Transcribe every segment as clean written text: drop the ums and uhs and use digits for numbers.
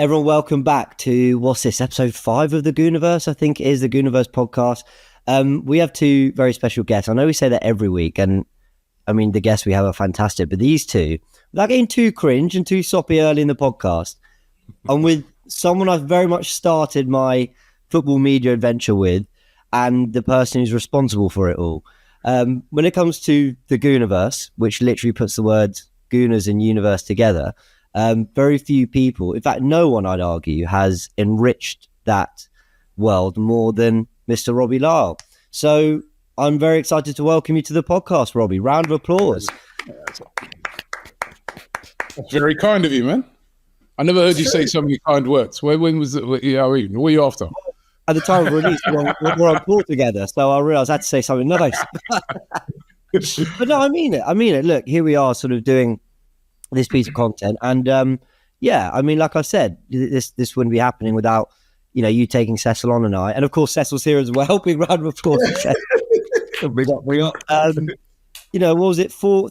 Everyone, welcome back to, what's this, episode 5 of the Goonerverse, I think it is, the Goonerverse podcast. We have two very special guests. I know we say that every week, and I mean, the guests we have are fantastic, but these two, without getting too cringe and too soppy early in the podcast, I'm with someone I've very much started my football media adventure with, and the person who's responsible for it all. When it comes to the Goonerverse, which literally puts the words Gooners and universe together, very few people, in fact, no one, I'd argue, has enriched that world more than Mr. Robbie Lyle. So I'm very excited to welcome you to the podcast, Robbie. Round of applause. That's very kind of you, man. I never heard you say so many kind words. When was it? What are you after? At the time of release, we're on tour together, so I realised I had to say something nice. But no, I mean it. Look, here we are sort of doing this piece of content, and yeah, I mean, like I said, this wouldn't be happening without you taking Cecil on, and I, and of course Cecil's here as well. Big round of applause. Bring up. What was it, 4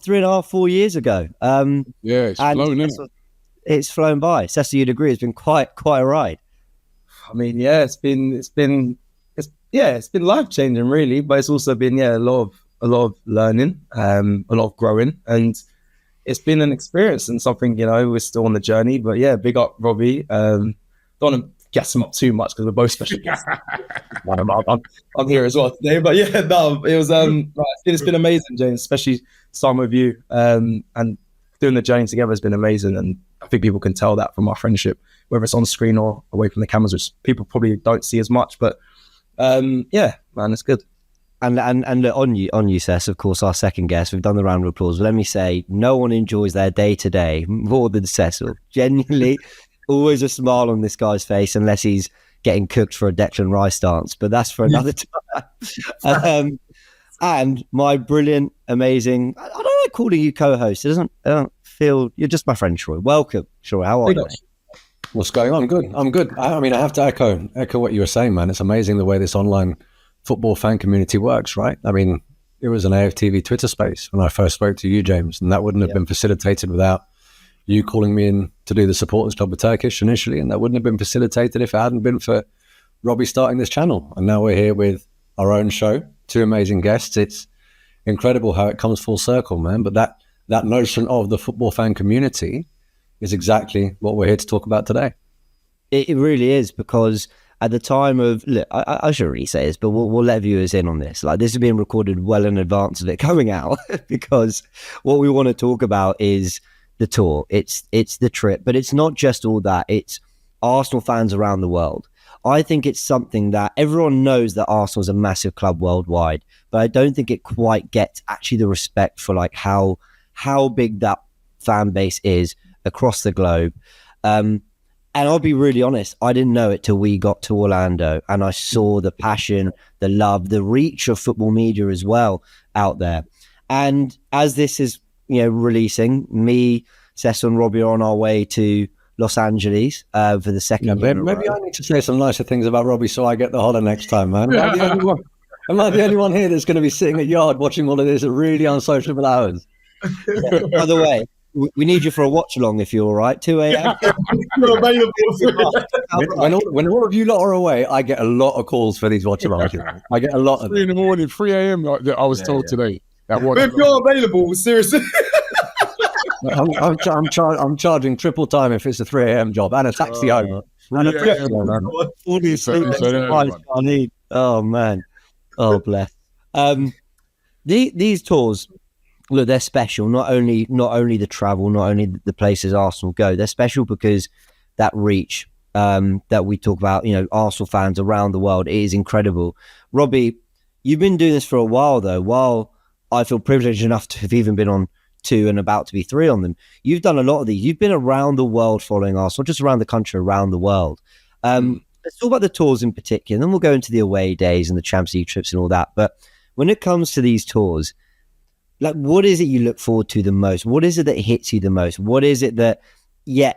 years ago? Yeah, it's flown in. It's flown by. Cecil, you'd agree, it's been quite a ride. I mean, yeah, it's been life changing, really, but it's also been a lot of learning, a lot of growing, and it's been an experience and something. We're still on the journey, but yeah, big up Robbie. Don't want to gas him up too much because we're both special guests. I'm here as well today, but yeah, no, it was it's been amazing, James, especially starting with you, and doing the journey together has been amazing, and I think people can tell that from our friendship, whether it's on screen or away from the cameras, which people probably don't see as much, but yeah, man, it's good. And look, on you, Cess, of course, our second guest. We've done the round of applause. But let me say, no one enjoys their day-to-day more than Cecil. Genuinely, always a smile on this guy's face, unless he's getting cooked for a Declan Rice dance. But that's for another time. And my brilliant, amazing, I don't like calling you co-host. I don't feel, you're just my friend, Troy. Welcome, Troy. How are you? What's going on? I'm good. I mean, I have to echo what you were saying, man. It's amazing the way this online football fan community works, right? I mean, it was an AFTV Twitter space when I first spoke to you, James, and that wouldn't have been facilitated without you calling me in to do the supporters club with Turkish initially, and that wouldn't have been facilitated if it hadn't been for Robbie starting this channel. And now we're here with our own show, two amazing guests. It's incredible how it comes full circle, man. But that notion of the football fan community is exactly what we're here to talk about today. It really is, because at the time of, look, I shouldn't really say this, but we'll let viewers in on this. Like, this is being recorded well in advance of it coming out, because what we want to talk about is the tour. It's the trip, but it's not just all that. It's Arsenal fans around the world. I think it's something that everyone knows that Arsenal is a massive club worldwide, but I don't think it quite gets actually the respect for like how big that fan base is across the globe. And I'll be really honest, I didn't know it till we got to Orlando and I saw the passion, the love, the reach of football media as well out there. And as this is, releasing, me, Cecil and Robbie are on our way to Los Angeles for the second year. Maybe I need to say some nicer things about Robbie so I get the holler next time, man. Am I the only one here that's going to be sitting at yard watching all of this at really unsociable hours? Yeah. By the way, we need you for a watch along if you're all right. 2 a.m. when all of you lot are away, I get a lot of calls for these watch alongs. I get a lot of 3 in the morning, 3 a.m. I was told today. But if you're available, seriously. I'm charging triple time if it's a 3 a.m. job and a taxi home. Oh man. Oh bless. These tours, look, they're special. Not only the travel, not only the places Arsenal go, they're special because that reach that we talk about, Arsenal fans around the world, it is incredible. Robbie, you've been doing this for a while though. While I feel privileged enough to have even been on 2 and about to be 3 on them, you've done a lot of these. You've been around the world following Arsenal, not just around the country, around the world. Let's talk about the tours in particular, and then we'll go into the away days and the Champions League trips and all that. But when it comes to these tours, like, what is it you look forward to the most? What is it that hits you the most? What is it that,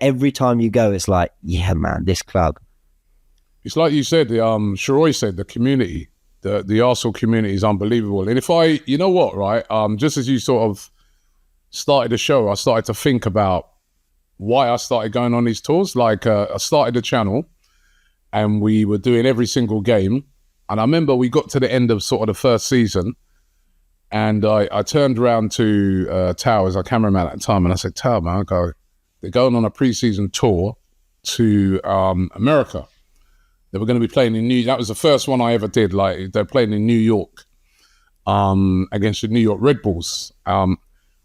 every time you go, it's like, yeah, man, this club. It's like you said, Sharoy said, the community, the Arsenal community is unbelievable. And if you know what, right? Just as you sort of started the show, I started to think about why I started going on these tours. Like I started a channel and we were doing every single game. And I remember we got to the end of sort of the first season and I turned around to Tao as our cameraman at the time. And I said, Tao, man, they're going on a pre-season tour to America. They were going to be playing in that was the first one I ever did. Like they're playing in New York against the New York Red Bulls. And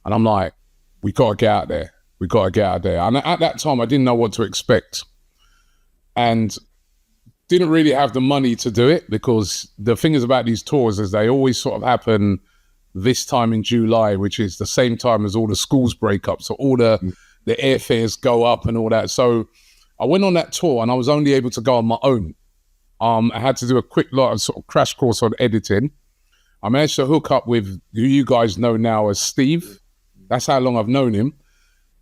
I'm like, we got to get out there. We got to get out there. And at that time, I didn't know what to expect. And didn't really have the money to do it because the thing is about these tours is they always sort of happen this time in July, which is the same time as all the schools break up. So all the airfares go up and all that. So I went on that tour and I was only able to go on my own. I had to do a quick lot of sort of crash course on editing. I managed to hook up with who you guys know now as Steve. That's how long I've known him.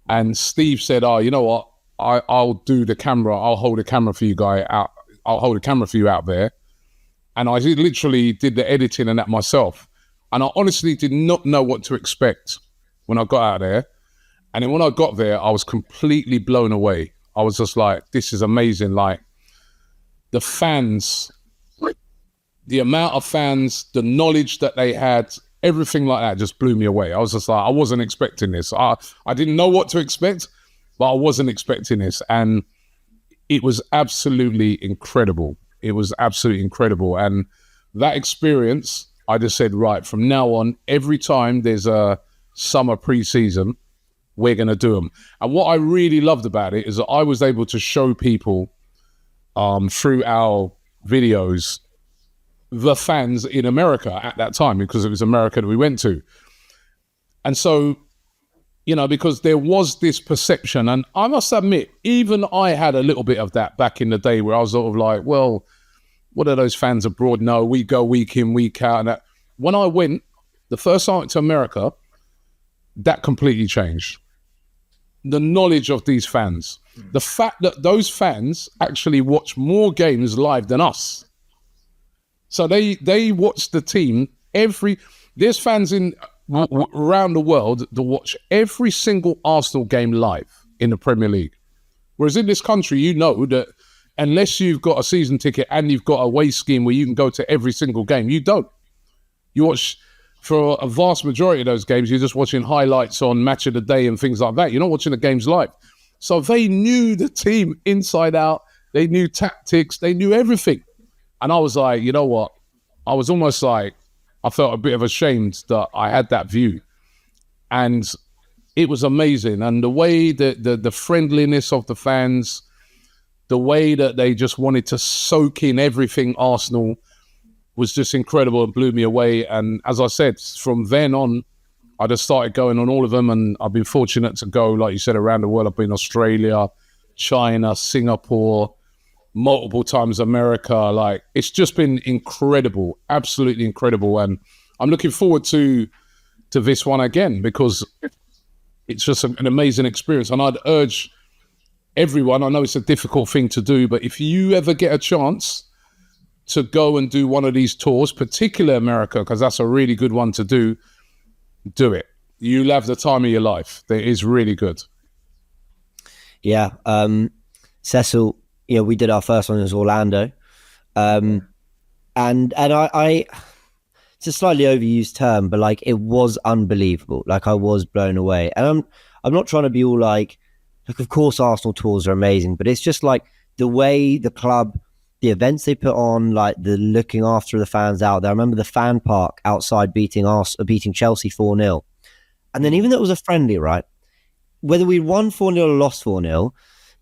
And Steve said, oh, you know what? I'll do the camera. I'll hold the camera for you guys out. I'll hold a camera for you out there. And I literally did the editing and that myself. And I honestly did not know what to expect when I got out there. And then when I got there, I was completely blown away. I was just like, this is amazing. Like the fans, the amount of fans, the knowledge that they had, everything like that just blew me away. I was just like, I wasn't expecting this. I didn't know what to expect, but I wasn't expecting this. And it was absolutely incredible. It was absolutely incredible. And that experience, I just said, right, from now on, every time there's a summer pre-season, we're going to do them. And what I really loved about it is that I was able to show people through our videos, the fans in America at that time, because it was America that we went to. And so, you know, because there was this perception, and I must admit, even I had a little bit of that back in the day where I was sort of like, well, what are those fans abroad? No, we go week in, week out. And that. When I went, the first time I went to America, that completely changed. The knowledge of these fans, the fact that those fans actually watch more games live than us. So they watch the team there's fans around the world that watch every single Arsenal game live in the Premier League. Whereas in this country, you know that unless you've got a season ticket and you've got a away scheme where you can go to every single game, you don't. You watch, for a vast majority of those games, you're just watching highlights on Match of the Day and things like that. You're not watching the games live. So they knew the team inside out. They knew tactics. They knew everything. And I was like, you know what? I was almost like, I felt a bit of ashamed that I had that view. And it was amazing. And the way that the friendliness of the fans, the way that they just wanted to soak in everything Arsenal was just incredible and blew me away. And as I said, from then on, I just started going on all of them. And I've been fortunate to go, like you said, around the world. I've been Australia, China, Singapore, multiple times America. Like, it's just been incredible, absolutely incredible. And I'm looking forward to this one again, because it's just an amazing experience. And I'd urge everyone, I know it's a difficult thing to do, but if you ever get a chance to go and do one of these tours, particularly America, because that's a really good one to do it. You'll have the time of your life. It is really good. Yeah. Cecil, you know, we did our first one as Orlando. And I it's a slightly overused term, but like, it was unbelievable. Like, I was blown away. And I'm not trying to be all like, of course Arsenal tours are amazing, but it's just like the way the club, the events they put on, like the looking after the fans out there. I remember the fan park outside beating Chelsea 4-0. And then even though it was a friendly, right, whether we won 4-0 or lost 4-0,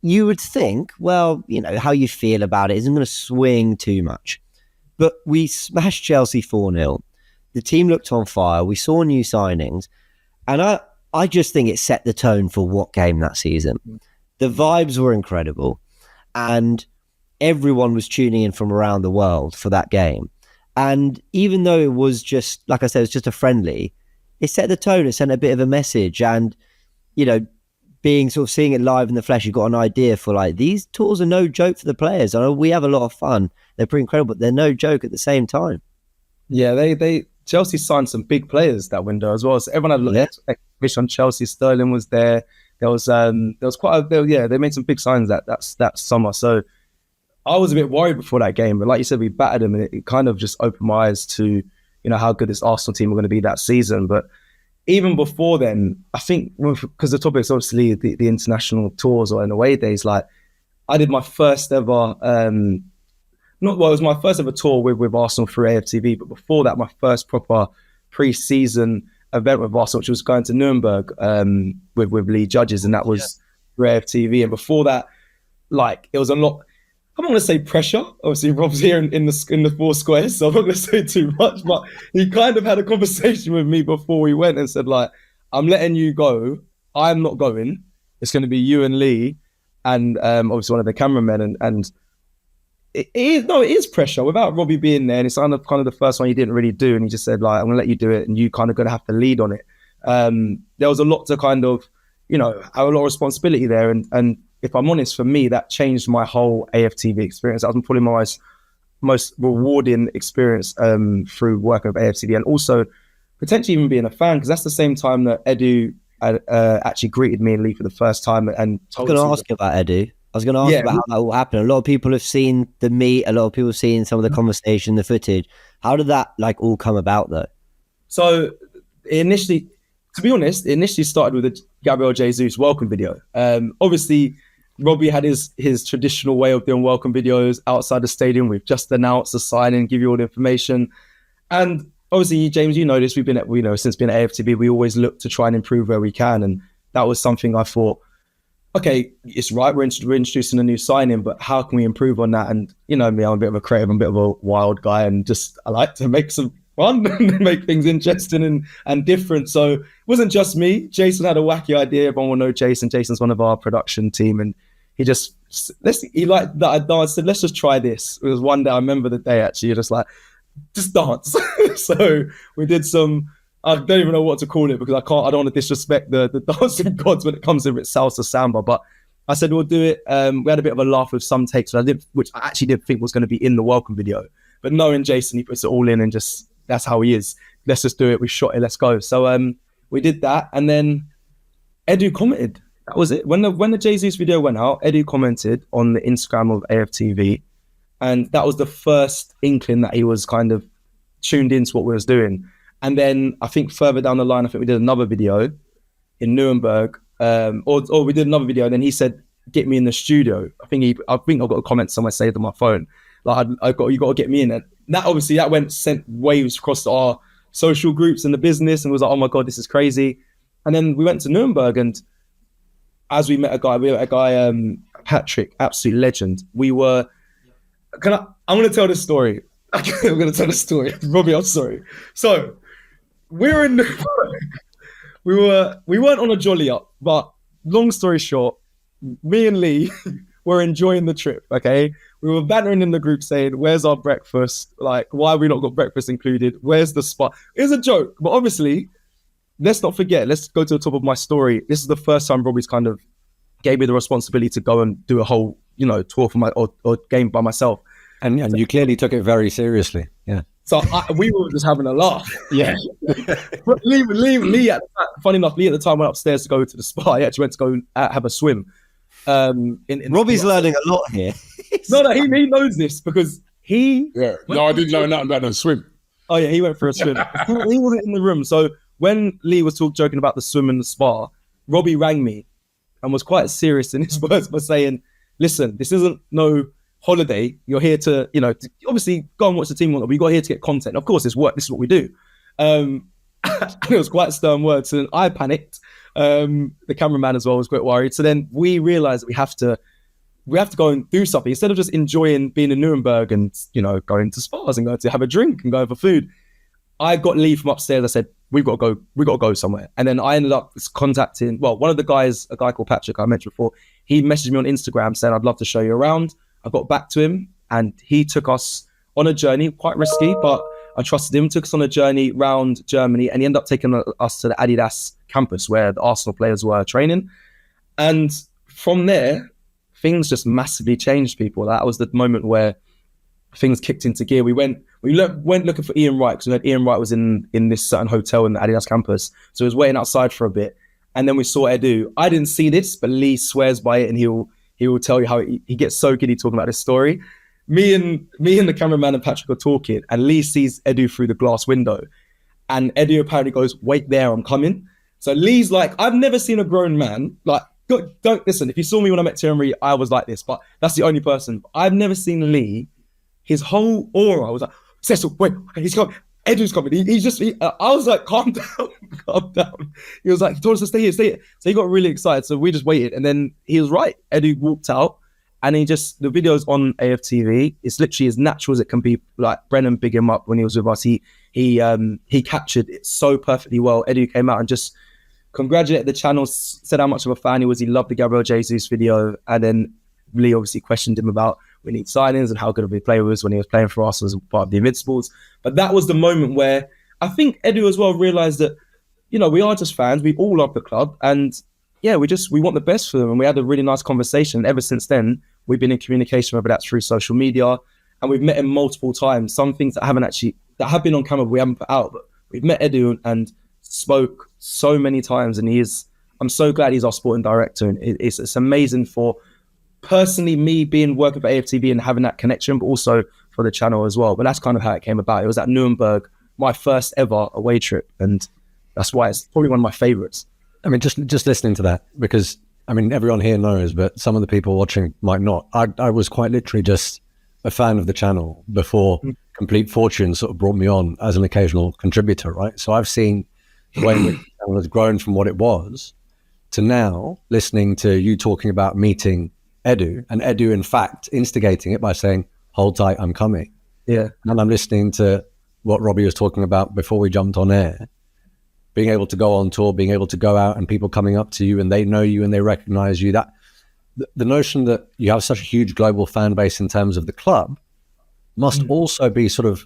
you would think, well, you know, how you feel about it isn't going to swing too much. But we smashed Chelsea 4-0. The team looked on fire. We saw new signings. And I just think it set the tone for what game that season. The vibes were incredible. And everyone was tuning in from around the world for that game. And even though it was just, like I said, it was just a friendly, it set the tone. It sent a bit of a message. And, you know, seeing it live in the flesh, you got an idea for like, these tours are no joke for the players. I know we have a lot of fun. They're pretty incredible, but they're no joke at the same time. Yeah, they Chelsea signed some big players that window as well. So everyone had a lot of expectation on Chelsea. Sterling was there. They made some big signs that summer. So I was a bit worried before that game, but like you said, we battered them, and it kind of just opened my eyes to, how good this Arsenal team were going to be that season. But even before then, I think because the topic is obviously the international tours or in away days, like I did my first ever, it was my first ever tour with Arsenal through AFTV, but before that, my first proper pre-season event with Arsenal, which was going to Nuremberg with Lee Judges, and that was through AFTV. And before that, like it was a lot. I'm not going to say pressure. Obviously, Rob's here in the four squares, so I'm not going to say too much. But he kind of had a conversation with me before we went and said, like, I'm letting you go. I'm not going. It's going to be you and Lee, and obviously one of the cameramen. And it is pressure without Robbie being there. And it's kind of the first one he didn't really do. And he just said, like, I'm going to let you do it, and you kind of going to have to lead on it. There was a lot to kind of, have a lot of responsibility there. And if I'm honest, for me, that changed my whole AFTV experience. That was probably my most rewarding experience through work of AFTV, and also potentially even being a fan, because that's the same time that Edu actually greeted me and Lee for the first time. And I was going to ask you about Edu. I was going to ask about how that all happened. A lot of people have seen the meet. A lot of people have seen some of the conversation, the footage. How did that all come about, though? So initially, to be honest, it initially started with the Gabriel Jesus welcome video. Obviously, Robbie had his traditional way of doing welcome videos outside the stadium. We've just announced the signing, give you all the information. And obviously, James, you know this, we've been since being at AFTV, we always look to try and improve where we can. And that was something I thought, okay, it's right, we're introducing a new signing, but how can we improve on that? And me, I'm a bit of a creative, I'm a bit of a wild guy, and just I like to make some fun and make things interesting and different. So it wasn't just me. Jason had a wacky idea. Everyone will know Jason. Jason's one of our production team, and he liked that I danced. Said, let's just try this. It was one day, I remember the day actually, you're just like, just dance. So we did some, I don't even know what to call it, because I don't want to disrespect the dancing gods when it comes to salsa samba, but I said, we'll do it. We had a bit of a laugh with some takes, which I actually did think was going to be in the welcome video, but knowing Jason, he puts it all in, and just, that's how he is. Let's just do it. We shot it. Let's go. So we did that, and then Edu commented. That was it. When the Jesus video went out, Edu commented on the Instagram of AFTV, and that was the first inkling that he was kind of tuned into what we was doing. And then I think further down the line, I think we did another video in Nuremberg, or we did another video, and then he said, "Get me in the studio." I think I've got a comment somewhere saved on my phone. Like, you got to get me in. And that obviously sent waves across our social groups in the business, and was like, oh my God, this is crazy. And then we went to Nuremberg, and as we met a guy, Patrick, absolute legend. I'm going to tell this story. I'm going to tell the story. Robbie, I'm sorry. So we were in Nuremberg. We weren't on a jolly up, but long story short, me and Lee were enjoying the trip, okay? We were bantering in the group saying, where's our breakfast? Like, why have we not got breakfast included? Where's the spot? It was a joke, but obviously, let's not forget, let's go to the top of my story. This is the first time Robbie's kind of gave me the responsibility to go and do a whole, tour for or game by myself. And you clearly took it very seriously. Yeah. So we were just having a laugh. Yeah. But Lee, funny enough, Lee at the time went upstairs to go to the spa. He actually went to go have a swim. Robbie's learning a lot here. No, he knows this because he... Yeah. No, I didn't know nothing about no swim. Oh yeah, he went for a swim. He wasn't in the room. So when Lee was joking about the swim and the spa, Robbie rang me and was quite serious in his words by saying, listen, this isn't no holiday. You're here to, obviously go and watch the team, but you got here to get content. Of course, it's work. This is what we do. And it was quite stern words, and I panicked. The cameraman as well was quite worried. So then we realized that we have to go and do something instead of just enjoying being in Nuremberg and going to spas and going to have a drink and going for food. I got Lee from upstairs. I said, we've got to go somewhere. And then I ended up contacting, one of the guys, a guy called Patrick I mentioned before. He messaged me on Instagram saying, I'd love to show you around. I got back to him and he took us on a journey, quite risky, but I trusted him, took us on a journey around Germany, and he ended up taking us to the Adidas campus where the Arsenal players were training. And from there, things just massively changed, people. That was the moment where things kicked into gear. We went looking for Ian Wright, because we heard Ian Wright was in this certain hotel in the Adidas campus. So he was waiting outside for a bit. And then we saw Edu. I didn't see this, but Lee swears by it, and he will tell you how he gets so giddy talking about this story. Me and the cameraman and Patrick are talking, and Lee sees Edu through the glass window, and Edu apparently goes, "Wait there, I'm coming." So Lee's like, I've never seen a grown man like. Don't listen. If you saw me when I met Thierry, I was like this, but that's the only person. I've never seen Lee. His whole aura was like, Cecil, wait, he's coming. Edu's coming. I was like, calm down, calm down. He was like, he told us to stay here, stay here. So he got really excited. So we just waited. And then he was right. Edu walked out, and the video's on AFTV. It's literally as natural as it can be. Like Brennan big him up when he was with us. He captured it so perfectly well. Edu came out and just congratulated the channel, said how much of a fan he was. He loved the Gabriel Jesus video. And then Lee obviously questioned him about we need signings and how good of a player he was when he was playing for us as part of the Invincibles. But that was the moment where I think Edu as well realised that, we are just fans. We all love the club. And yeah, we want the best for them. And we had a really nice conversation. Ever since then, we've been in communication, whether that's through social media. And we've met him multiple times. Some things that have been on camera, but we haven't put out. But we've met Edu and spoke so many times. And I'm so glad he's our sporting director. And it's amazing for personally me working for AFTV and having that connection, but also for the channel as well. But that's kind of how it came about. It was at Nuremberg, my first ever away trip, and that's why it's probably one of my favorites. I mean, just listening to that, because I mean, everyone here knows, but some of the people watching might not. I was quite literally just a fan of the channel before Complete Fortune sort of brought me on as an occasional contributor, right? So I've seen the way in which the channel has grown from what it was to now, listening to you talking about meeting Edu, and Edu, in fact, instigating it by saying, "Hold tight, I'm coming." Yeah. And I'm listening to what Robbie was talking about before we jumped on air, being able to go on tour, being able to go out and people coming up to you and they know you and they recognize you. That the notion that you have such a huge global fan base in terms of the club must also be sort of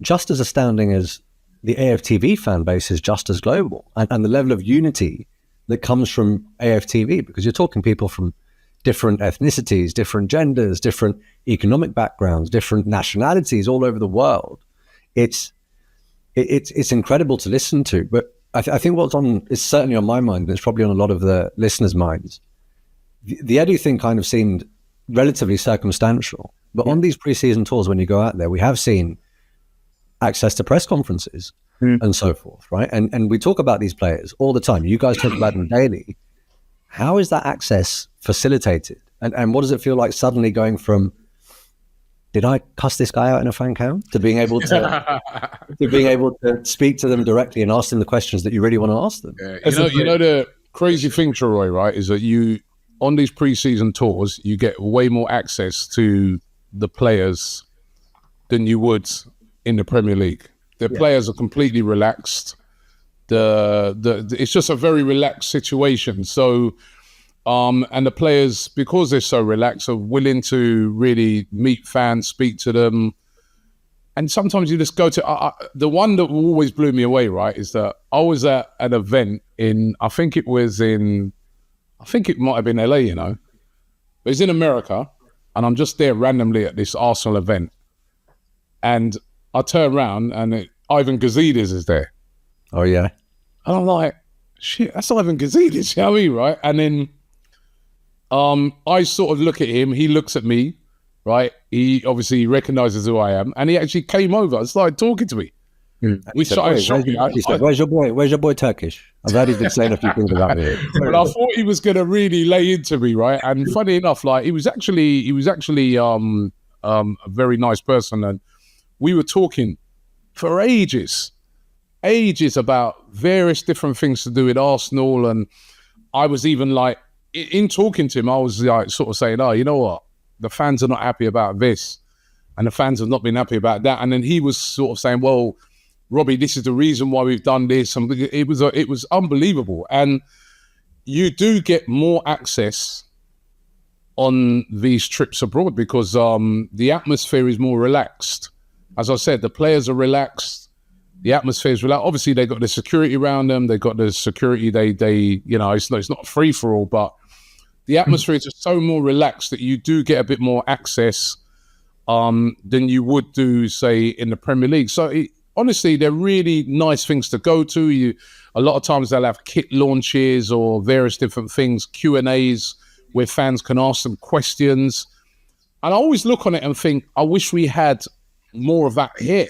just as astounding as the AFTV fan base is just as global, and the level of unity that comes from AFTV, because you're talking people from different ethnicities, different genders, different economic backgrounds, different nationalities all over the world. It's incredible to listen to. But I think is certainly on my mind, and it's probably on a lot of the listeners' minds. The Edu thing kind of seemed relatively circumstantial. But on these pre-season tours, when you go out there, we have seen access to press conferences and so forth, right? And we talk about these players all the time. You guys talk about them daily. How is that access facilitated? And what does it feel like suddenly going from, did I cuss this guy out in a fan cam, to being able to speak to them directly and ask them the questions that you really want to ask them? Yeah. You know the crazy thing, Troy, right, is that you, on these pre-season tours, you get way more access to the players than you would in the Premier League. The players are completely relaxed. It's just a very relaxed situation. So, and the players, because they're so relaxed, are willing to really meet fans, speak to them. And sometimes you just go to, the one that always blew me away, right, is that I was at an event I think it might have been LA, but it's in America, and I'm just there randomly at this Arsenal event. And I turn around and Ivan Gazidis is there. Oh, yeah. And I'm like, shit, that's Ivan Gazidis, you know what I mean, right? And then I sort of look at him, he looks at me, right? He obviously recognizes who I am, and he actually came over and started talking to me. We started shopping. He said, where's your boy Turkish? I've heard he's been saying a few things about me. But I thought he was going to really lay into me, right? And funny enough, like he was actually a very nice person, and we were talking for ages about various different things to do with Arsenal. And I was even like, in talking to him, I was like sort of saying, oh, you know what? The fans are not happy about this, and the fans have not been happy about that. And then he was sort of saying, well, Robbie, this is the reason why we've done this. And it was unbelievable. And you do get more access on these trips abroad because the atmosphere is more relaxed. As I said, the players are relaxed. The atmosphere is relaxed. Obviously, they got the security around them. They got the security. It's not free for all, but the atmosphere is just so more relaxed that you do get a bit more access than you would do, say, in the Premier League. So honestly, they're really nice things to go to. A lot of times they'll have kit launches or various different things, Q&As, where fans can ask them questions. And I always look on it and think, I wish we had more of that here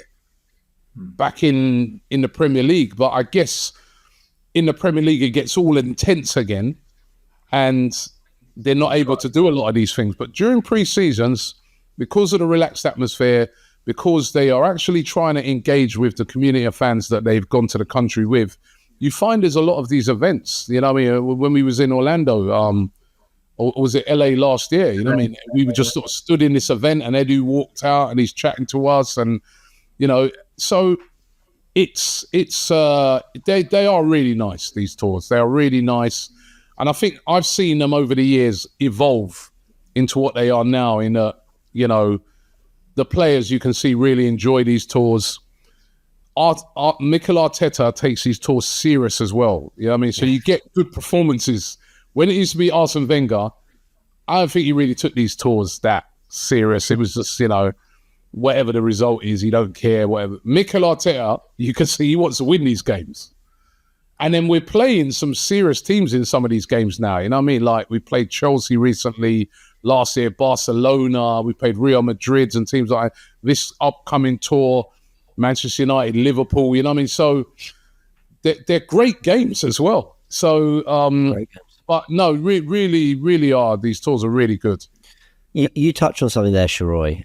back in the Premier League. But I guess in the Premier League, it gets all intense again, and they're not able to do a lot of these things. But during pre-seasons, because of the relaxed atmosphere, because they are actually trying to engage with the community of fans that they've gone to the country with, you find there's a lot of these events. You know what I mean? When we was in Orlando, or was it LA last year? You know what I mean? We were just sort of stood in this event, and Edu walked out and he's chatting to us, and you know, so they are really nice, these tours. They are really nice, and I think I've seen them over the years evolve into what they are now. You know, the players you can see really enjoy these tours. Mikel Arteta takes these tours serious as well. You know what I mean? So you get good performances. When it used to be Arsene Wenger, I don't think he really took these tours that serious. It was just, you know, whatever the result is, he don't care, whatever. Mikel Arteta, you can see he wants to win these games. And then we're playing some serious teams in some of these games now. You know what I mean? Like we played Chelsea recently, last year, Barcelona, we played Real Madrid and teams like this upcoming tour, Manchester United, Liverpool, you know what I mean? So they're great games as well. So, Great games. but no, really are. These tours are really good. You touched on something there, Sharoy,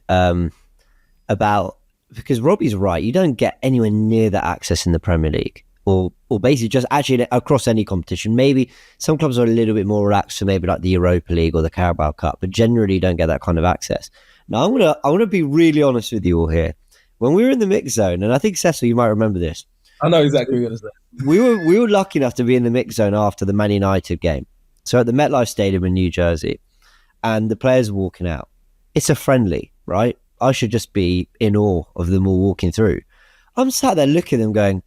about, because Robbie's right, you don't get anywhere near that access in the Premier League, or basically just actually across any competition. Maybe some clubs are a little bit more relaxed, so maybe like the Europa League or the Carabao Cup, but generally you don't get that kind of access. Now, I want to be really honest with you all here. When we were in the mix zone, and I think Cecil, you might remember this. I know exactly what you're going to say. We were lucky enough to be in the mix zone after the Man United game. So at the MetLife Stadium in New Jersey, and the players are walking out. It's a friendly, right? I should just be in awe of them all walking through. I'm sat there looking at them going,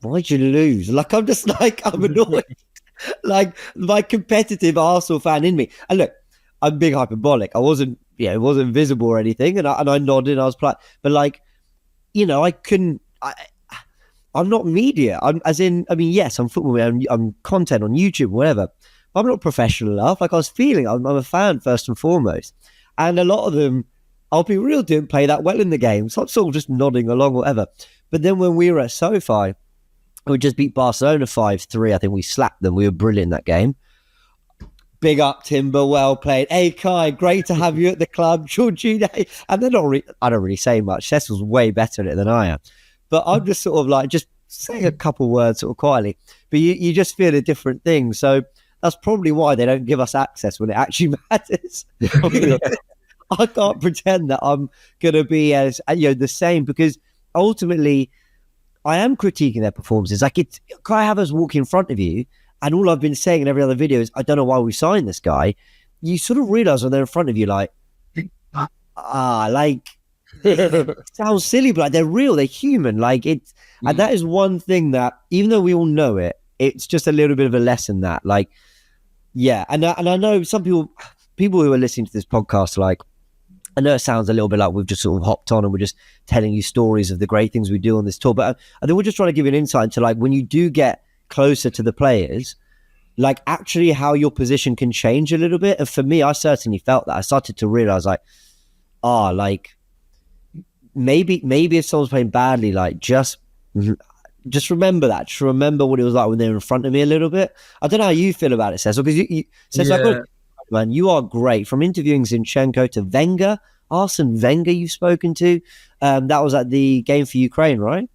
why'd you lose? Like, I'm just like, I'm annoyed. Like, my competitive Arsenal fan in me. And look, I'm being hyperbolic. I wasn't, it wasn't visible or anything. And I nodded and I was polite. But like, you know, I'm not media. Yes, I'm football. I'm content on YouTube, whatever. But I'm not professional enough. Like I was feeling, I'm a fan first and foremost. And a lot of them, I'll be real, didn't play that well in the game. So I'm sort of just nodding along, whatever. But then when we were at SoFi, we just beat Barcelona 5-3. I think we slapped them. We were brilliant in that game. Big up, Timber. Well played. Hey, Kai, great to have you at the club. Georgina. And they're not I don't really say much. Cecil's way better at it than I am. But I'm just sort of like, just saying a couple words sort of quietly. But you just feel a different thing. So that's probably why they don't give us access when it actually matters. I can't pretend that I'm going to be as, the same, because ultimately I am critiquing their performances. Like, Kai Havertz walking in front of you, and all I've been saying in every other video is, I don't know why we signed this guy. You sort of realize when they're in front of you, like, sounds silly, but like, they're real, they're human. Like, it's, and that is one thing that, even though we all know it, it's just a little bit of a lesson that, like, yeah. And I know some people who are listening to this podcast, like, I know it sounds a little bit like we've just sort of hopped on and we're just telling you stories of the great things we do on this tour. But I think we're just trying to give you an insight into, like, when you do get closer to the players, like, actually how your position can change a little bit. And for me, I certainly felt that. I started to realize, like, maybe if someone's playing badly, like, just remember that. Just remember what it was like when they were in front of me a little bit. I don't know how you feel about it, Cecil, because man, you are great. From interviewing Zinchenko to Wenger, Arsene Wenger you've spoken to. That was at the game for Ukraine, right?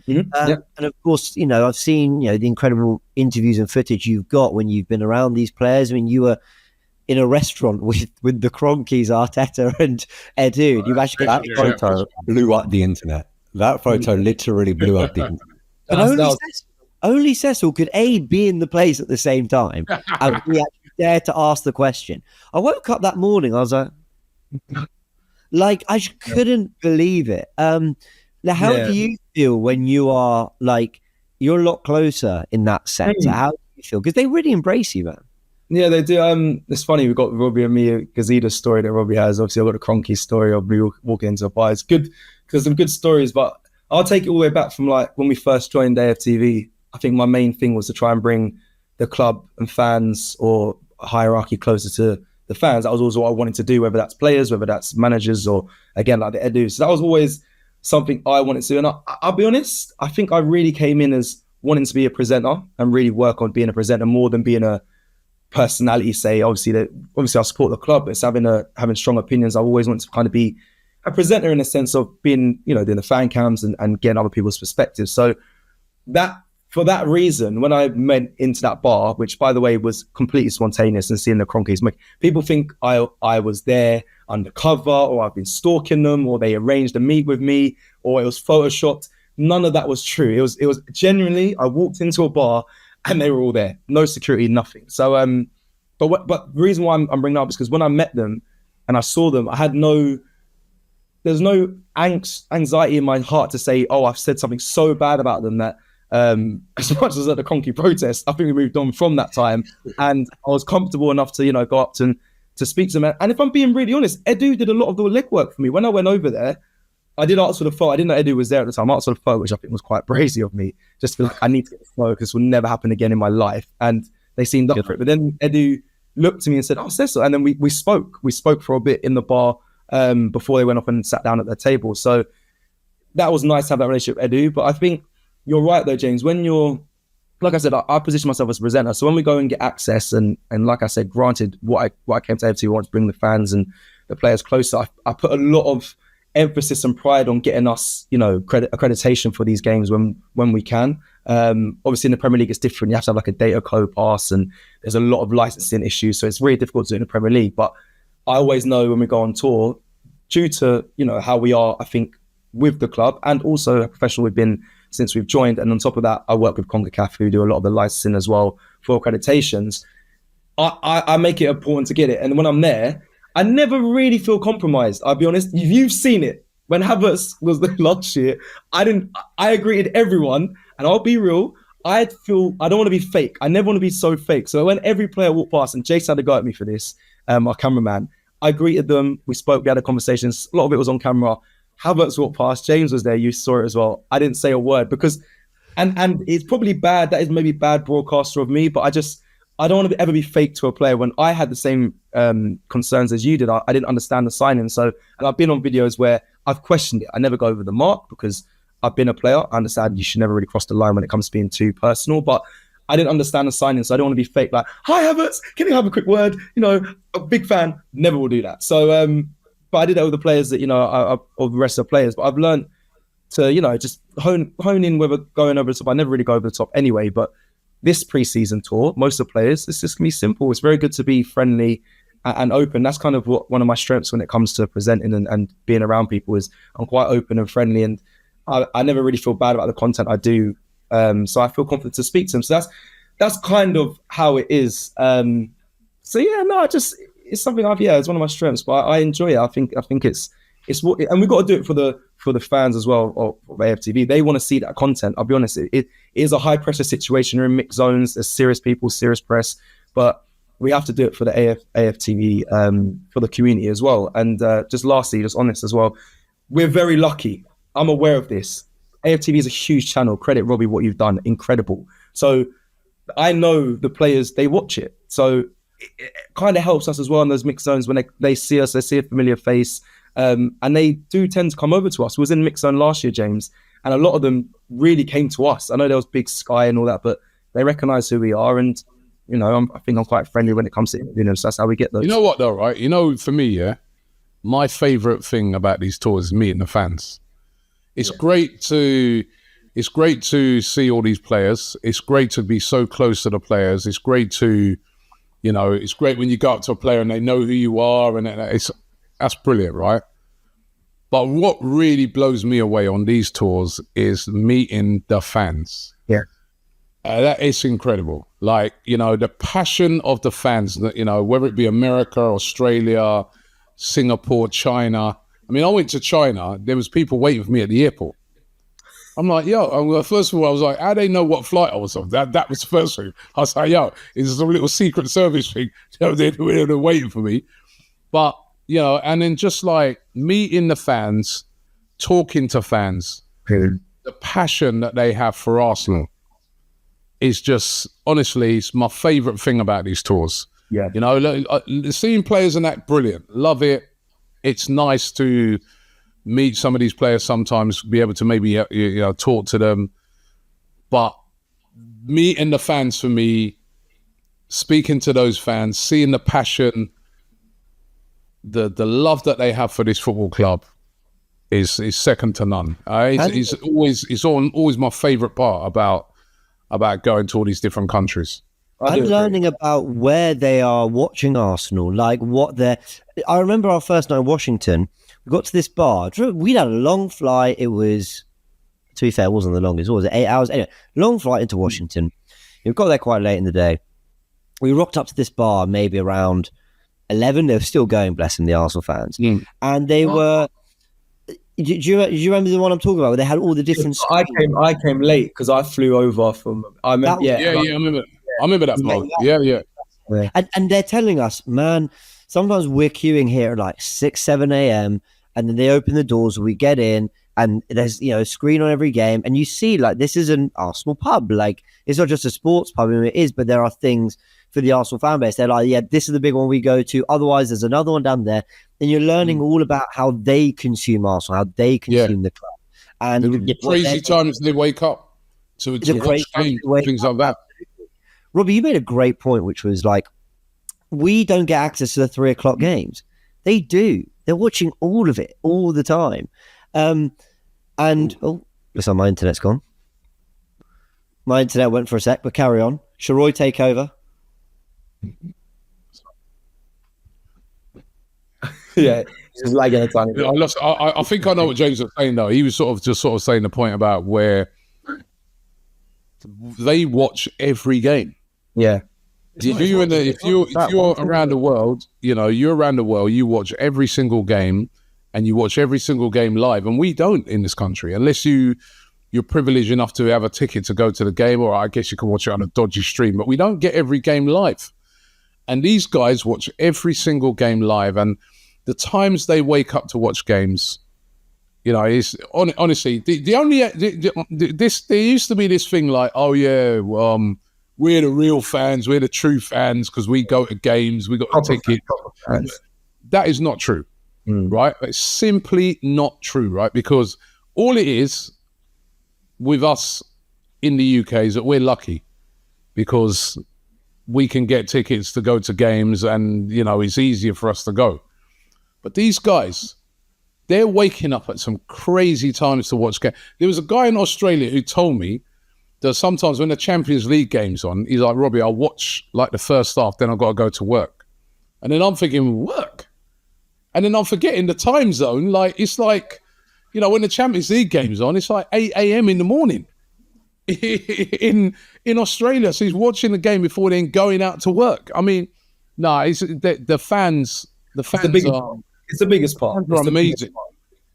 Mm-hmm. And of course, I've seen, the incredible interviews and footage you've got when you've been around these players. I mean, you were in a restaurant with the Kroenkes, Arteta and Edu. You've actually that photo blew up the internet. That photo literally blew up the internet. And only Cecil could be in the place at the same time and we actually dare to ask the question. I woke up that morning, I was like I just couldn't believe it. Now, how do you feel when you are, like, you're a lot closer in that sense? How do you feel? Because they really embrace you, man. Yeah, they do. It's funny, we've got Robbie and me, Gazeta's story that Robbie has. Obviously, I've got a Kroenke story of me walking into a bar. It's good because some good stories, but I'll take it all the way back from like when we first joined AFTV. I think my main thing was to try and bring the club and fans or hierarchy closer to the fans. That was also what I wanted to do, whether that's players, whether that's managers, or again, like the Edu. So that was always something I wanted to do. And I'll be honest, I think I really came in as wanting to be a presenter and really work on being a presenter more than being a personality. Say, obviously I support the club, but it's having strong opinions. I've always wanted to kind of be a presenter in a sense of being, doing the fan cams and getting other people's perspectives. So for that reason, when I went into that bar, which by the way was completely spontaneous, and seeing the Cronkies, people think I was there undercover, or I've been stalking them, or they arranged a meet with me, or it was photoshopped. None of that was true. It was genuinely, I walked into a bar and they were all there, no security, nothing. So but the reason why I'm bringing it up is because when I met them and I saw them, there's no anxiety in my heart to say, oh, I've said something so bad about them that as much as at the Conky protest, I think we moved on from that time, and I was comfortable enough to go up to speak to them. And if I'm being really honest, Edu did a lot of the legwork for me. When I went over there, I did ask for the photo. I didn't know Edu was there at the time. I asked for the photo, which I think was quite brazy of me. Just feel like I need to get the photo because this will never happen again in my life. And they seemed up for it. But then Edu looked to me and said, "Oh, Cecil." And then we spoke. We spoke for a bit in the bar before they went off and sat down at their table. So that was nice to have that relationship with Edu. But I think you're right though, James. When you're, like I said, I position myself as a presenter. So when we go and get access, and like I said, granted, what I came to AFTV, I want to bring the fans and the players closer. I put a lot of emphasis and pride on getting us, accreditation for these games when we can. Obviously in the Premier League it's different. You have to have like a data code pass, and there's a lot of licensing issues, so it's really difficult to do in the Premier League. But I always know when we go on tour, due to how we are, I think, with the club, and also how professional we've been since we've joined, and on top of that, I work with CONCACAF, who do a lot of the licensing as well for accreditations. I make it important to get it, and when I'm there, I never really feel compromised. I'll be honest. You've seen it. When Havertz was the last year, I greeted everyone, and I'll be real, I don't want to be fake. I never want to be so fake. So when every player walked past, and Jason had to go at me for this, our cameraman, I greeted them. We spoke. We had a conversation. A lot of it was on camera. Havertz walked past. James was there. You saw it as well. I didn't say a word because, and it's probably bad. That is maybe bad broadcaster of me, but I don't want to ever be fake to a player. When I had the same concerns as you did, I didn't understand the signing. So, and I've been on videos where I've questioned it. I never go over the mark because I've been a player. I understand you should never really cross the line when it comes to being too personal, but I didn't understand the signing. So I don't want to be fake. Like, hi Havertz, can you have a quick word? A big fan, never will do that. So, but I did that with the players that, of the rest of the players. But I've learned to, just hone in whether going over the top. I never really go over the top anyway, but this pre-season tour, most of the players, it's just gonna be simple. It's very good to be friendly and open. That's kind of one of my strengths when it comes to presenting and being around people, is I'm quite open and friendly, and I never really feel bad about the content I do. So I feel confident to speak to them. So that's kind of how it is. So yeah, no, it's something it's one of my strengths, but I enjoy it. I think it's what, and we've got to do it for the fans as well of AFTV. They want to see that content. I'll be honest, it is a high pressure situation. You're in mixed zones. There's serious people, serious press, but we have to do it for the AFTV, for the community as well. And just lastly, just on this as well, we're very lucky. I'm aware of this. AFTV is a huge channel. Credit Robbie, what you've done, incredible. So I know the players, they watch it. So it kind of helps us as well in those mixed zones when they see us, they see a familiar face. And they do tend to come over to us. We was in mixed zone last year, James, and a lot of them really came to us. I know there was big Sky and all that, but they recognise who we are, and I think I'm quite friendly when it comes to so that's how we get those. You know what though, right? For me, my favourite thing about these tours is meeting the fans. It's great to see all these players. It's great to be so close to the players. It's great to, it's great when you go up to a player and they know who you are, and that's brilliant, right? But what really blows me away on these tours is meeting the fans. Yeah. That is incredible. Like, the passion of the fans, whether it be America, Australia, Singapore, China. I mean, I went to China, there was people waiting for me at the airport. I'm like, first of all, I was like, how do they know what flight I was on? That was the first thing. I was like, it's a little secret service thing. They're waiting for me. But, and then just like meeting the fans, talking to fans, the passion that they have for Arsenal is just, honestly, it's my favourite thing about these tours. Yeah. You know, seeing players and that, brilliant. Love it. It's nice to meet some of these players sometimes, be able to maybe talk to them. But meeting the fans, for me, speaking to those fans, seeing the passion, the love that they have for this football club is second to none. It's always my favourite part about going to all these different countries. I'm learning about where they are watching Arsenal, like what they're... I remember our first night in Washington, we got to this bar. We'd had a long flight. It was, to be fair, it wasn't the longest. What was it, 8 hours? Anyway, long flight into Washington. We got there quite late in the day. We rocked up to this bar maybe around 11. They were still going, bless them, the Arsenal fans. And they were... Do you remember the one I'm talking about, where they had all the different... I came late because I flew over from... I remember that moment. Yeah. And they're telling us, man, sometimes we're queuing here at like 6, 7 a.m. and then they open the doors, we get in, and there's a screen on every game, and you see like this is an Arsenal pub. Like, it's not just a sports pub. I mean, it is, but there are things for the Arsenal fan base. They're like, yeah, this is the big one we go to. Otherwise, there's another one down there. And you're learning all about how they consume Arsenal, how they consume the club. And the crazy times they wake up to watch games, things like that. Robbie, you made a great point, which was like, we don't get access to the 3 o'clock games. They do. They're watching all of it all the time. Looks like my internet's gone. My internet went for a sec, but carry on. Sharoy, take over. Yeah, just lagging a tiny bit. I think I know what James was saying though. He was sort of saying the point about where they watch every game. Yeah. If you're around the world, you're around the world, you watch every single game, and you watch every single game live, and we don't in this country, unless you're privileged enough to have a ticket to go to the game, or I guess you can watch it on a dodgy stream, but we don't get every game live. And these guys watch every single game live, and the times they wake up to watch games, is honestly there used to be this thing like, oh yeah, we're the real fans, we're the true fans because we go to games, we got a ticket. That is not true, right? It's simply not true, right? Because all it is with us in the UK is that we're lucky because we can get tickets to go to games and, it's easier for us to go. But these guys, they're waking up at some crazy times to watch games. There was a guy in Australia who told me that sometimes when the Champions League game's on, he's like, Robbie, I'll watch like the first half, then I've got to go to work. And then I'm thinking, work? And then I'm forgetting the time zone. Like, it's like, when the Champions League game's on, it's like 8 a.m. in the morning in Australia. So he's watching the game before then going out to work. I mean, it's the fans. It's the biggest part. It's amazing.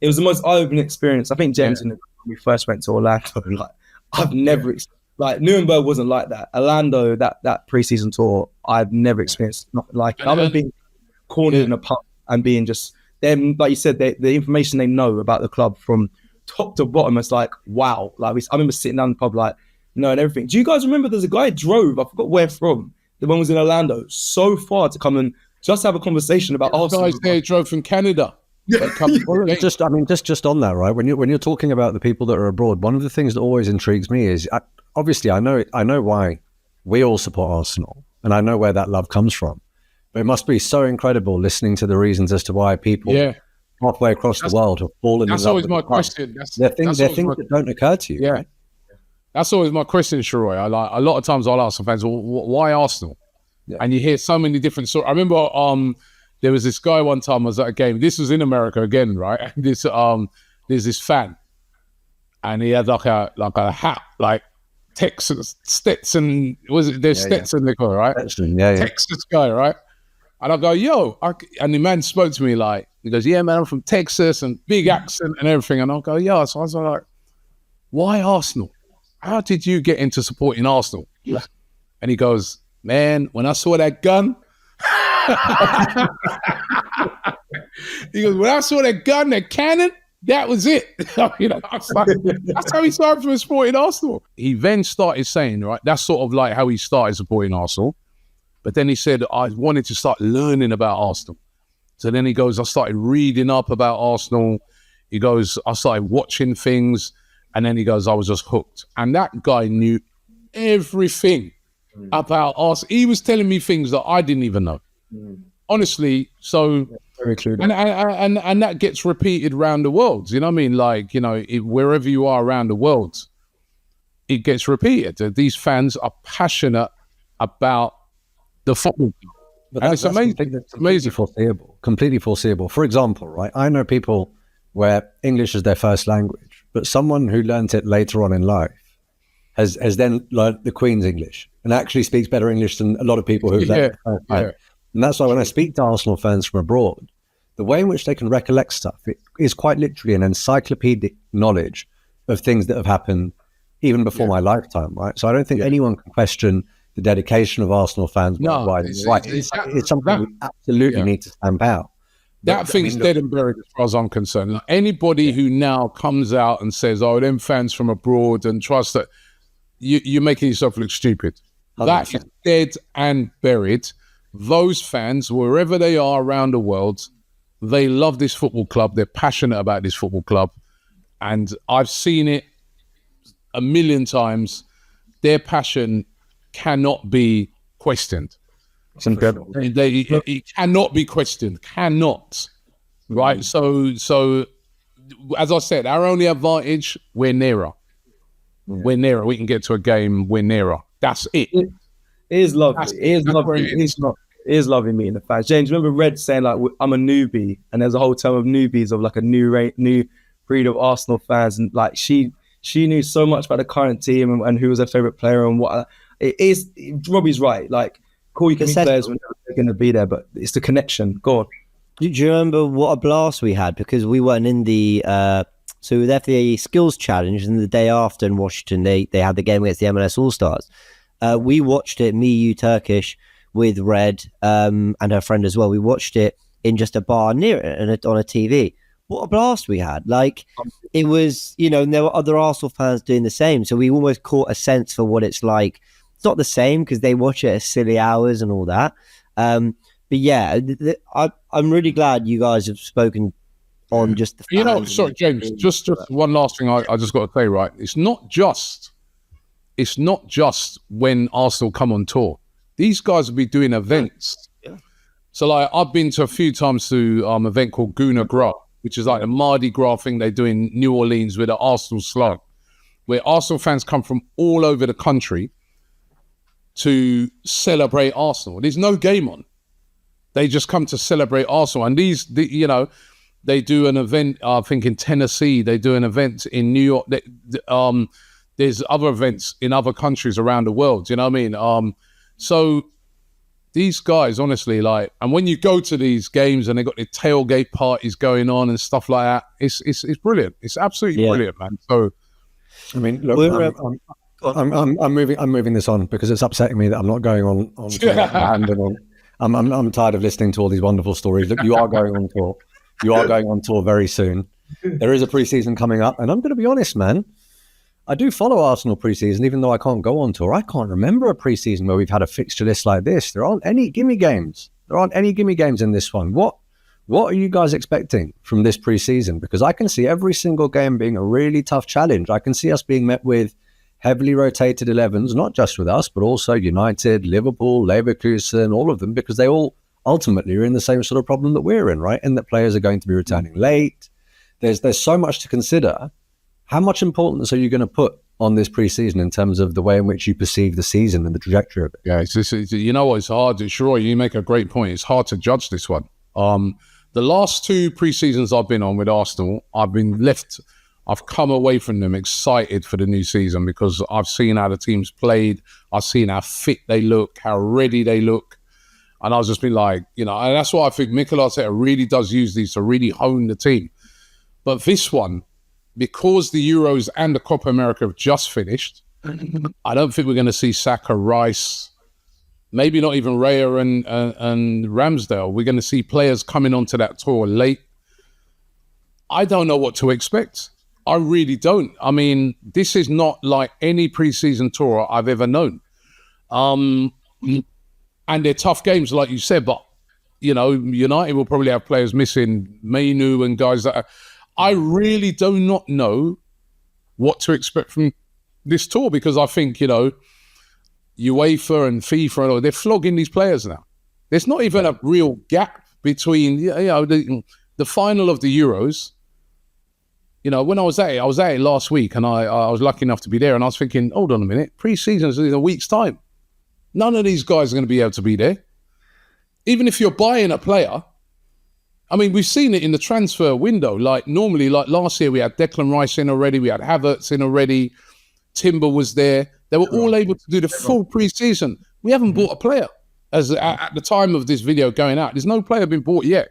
It was the most eye-opening experience. I think James, when we first went to Orlando, like I've never like Nuremberg wasn't like that. Orlando, that pre-season tour, I've never experienced nothing like it. I've been cornered in a pub and being just them, like you said, the information they know about the club from top to bottom. It's like wow. Like I remember sitting down in the pub, like knowing everything. Do you guys remember? There's a guy who drove. I forgot where from. The one was in Orlando, so far to come and just have a conversation about Arsenal. Guys there drove from Canada. Just on that, right? When you're talking about the people that are abroad, one of the things that always intrigues me is obviously I know why we all support Arsenal, and I know where that love comes from. But it must be so incredible listening to the reasons as to why people halfway across the world have fallen in love. That's always my question. They're things that don't occur to you. Yeah, right? That's always my question, Sharoy. A lot of times I'll ask some fans, well, why Arsenal? Yeah. And you hear so many different stories. I remember there was this guy one time I was at a game. This was in America again, right? And there's this fan, and he had like a hat, like Texas Stetson. Was it? There's Stetson, they call it, right? Stetson, Texas guy, right? And I go, yo, and the man spoke to me like, he goes, yeah, man, I'm from Texas, and big accent and everything. And I'll go, yeah. So I was like, why Arsenal? How did you get into supporting Arsenal? And he goes, man, when I saw that gun, he goes, when I saw that gun, that cannon, That was it. You know, I was like, that's how he started from supporting Arsenal. He then started saying, right, that's sort of like how he started supporting Arsenal. But then he said, I wanted to start learning about Arsenal. So then he goes, I started reading up about Arsenal. He goes, I started watching things. And then he goes, I was just hooked. And that guy knew everything about Arsenal. He was telling me things that I didn't even know. Honestly, so... Very true. And that gets repeated around the world. You know what I mean? Like, you know, wherever you are around the world, it gets repeated. These fans are passionate about the football. But and that's amazing. Completely foreseeable. Completely foreseeable. For example, right, I know people where English is their first language, but someone who learnt it later on in life has then learnt the Queen's English and actually speaks better English than a lot of people who've learnt it first time. And that's why when I speak to Arsenal fans from abroad, the way in which they can recollect stuff is quite literally an encyclopedic knowledge of things that have happened even before my lifetime, right? So I don't think anyone can question the dedication of Arsenal fans worldwide. It's something we absolutely need to stamp out. That thing's dead and buried as far as I'm concerned. Like anybody who now comes out and says, oh, them fans from abroad and trust that, you're making yourself look stupid. 100%. That is dead and buried. Those fans, wherever they are around the world, they love this football club. They're passionate about this football club. And I've seen it a million times. Their passion cannot be questioned. It's incredible. It cannot be questioned. Cannot. Right? So as I said, our only advantage, we're nearer. Yeah. We're nearer. We can get to a game, we're nearer. That's it. It is lovely. It is lovely meeting the fans. James, remember Red saying like, I'm a newbie, and there's a whole term of newbies of like a new breed of Arsenal fans, and like she knew so much about the current team and who was her favourite player and what it is. Robbie's right. Like, cool, you can meet players when they're going to be there, but it's the connection. Go on. Do you remember what a blast we had? Because we weren't in the so with FA Skills Challenge, and the day after in Washington, they had the game against the MLS All Stars. We watched it, me, you, Turkish, with Red and her friend as well. We watched it in just a bar near it and on a TV. What a blast we had. Like, it was, you know, and there were other Arsenal fans doing the same. So we almost caught a sense for what it's like. It's not the same because they watch it at silly hours and all that. But yeah, I'm really glad you guys have spoken on just the fans. You know, sorry, James, just one last thing I just got to say, right? It's not just when Arsenal come on tour. These guys will be doing events. Yeah. So like I've been to a few times to an event called Goonerverse, which is like a Mardi Gras thing they do in New Orleans with the Arsenal slug, where Arsenal fans come from all over the country to celebrate Arsenal. There's no game on. They just come to celebrate Arsenal. And you know, they do an event, I think in Tennessee, they do an event in New York. There's other events in other countries around the world. You know what I mean? So these guys, honestly, like, and when you go to these games and they got the tailgate parties going on and stuff like that, it's brilliant. It's absolutely brilliant, man. So, I mean, look, I'm moving this on because it's upsetting me that I'm not going on I'm tired of listening to all these wonderful stories. Look, you are going on tour. You are going on tour very soon. There is a pre-season coming up, and I'm going to be honest, man. I do follow Arsenal pre-season, even though I can't go on tour. I can't remember a pre-season where we've had a fixture list like this. There aren't any gimme games. There aren't any gimme games in this one. What are you guys expecting from this pre-season? Because I can see every single game being a really tough challenge. I can see us being met with heavily rotated 11s, not just with us, but also United, Liverpool, Leverkusen, all of them, because they all ultimately are in the same sort of problem that we're in, right? And that players are going to be returning late. There's so much to consider. How much importance are you going to put on this pre-season in terms of the way in which you perceive the season and the trajectory of it? Yeah, you know what? It's hard. Sure, you make a great point. It's hard to judge this one. The last two pre-seasons I've been on with Arsenal, I've come away from them excited for the new season because I've seen how the team's played. I've seen how fit they look, how ready they look. And I've just been like, you know, and that's why I think Mikel Arteta really does use these to really hone the team. But this one, because the Euros and the Copa America have just finished, I don't think we're going to see Saka, Rice, maybe not even Raya and Ramsdale. We're going to see players coming onto that tour late. I don't know what to expect. I really don't. I mean, this is not like any preseason tour I've ever known. And they're tough games, like you said, but, United will probably have players missing, Mainu and guys that I really do not know what to expect from this tour, because I think, UEFA and FIFA and all, they're flogging these players now. There's not even a real gap between, the final of the Euros. When I was at it last week, and I was lucky enough to be there, and I was thinking, hold on a minute, pre-season is in a week's time. None of these guys are going to be able to be there. Even if you're buying a player, I mean, we've seen it in the transfer window. Like normally, like last year, we had Declan Rice in already, we had Havertz in already, Timber was there. They were all able to do the full pre-season. We haven't bought a player at the time of this video going out. There's no player been bought yet.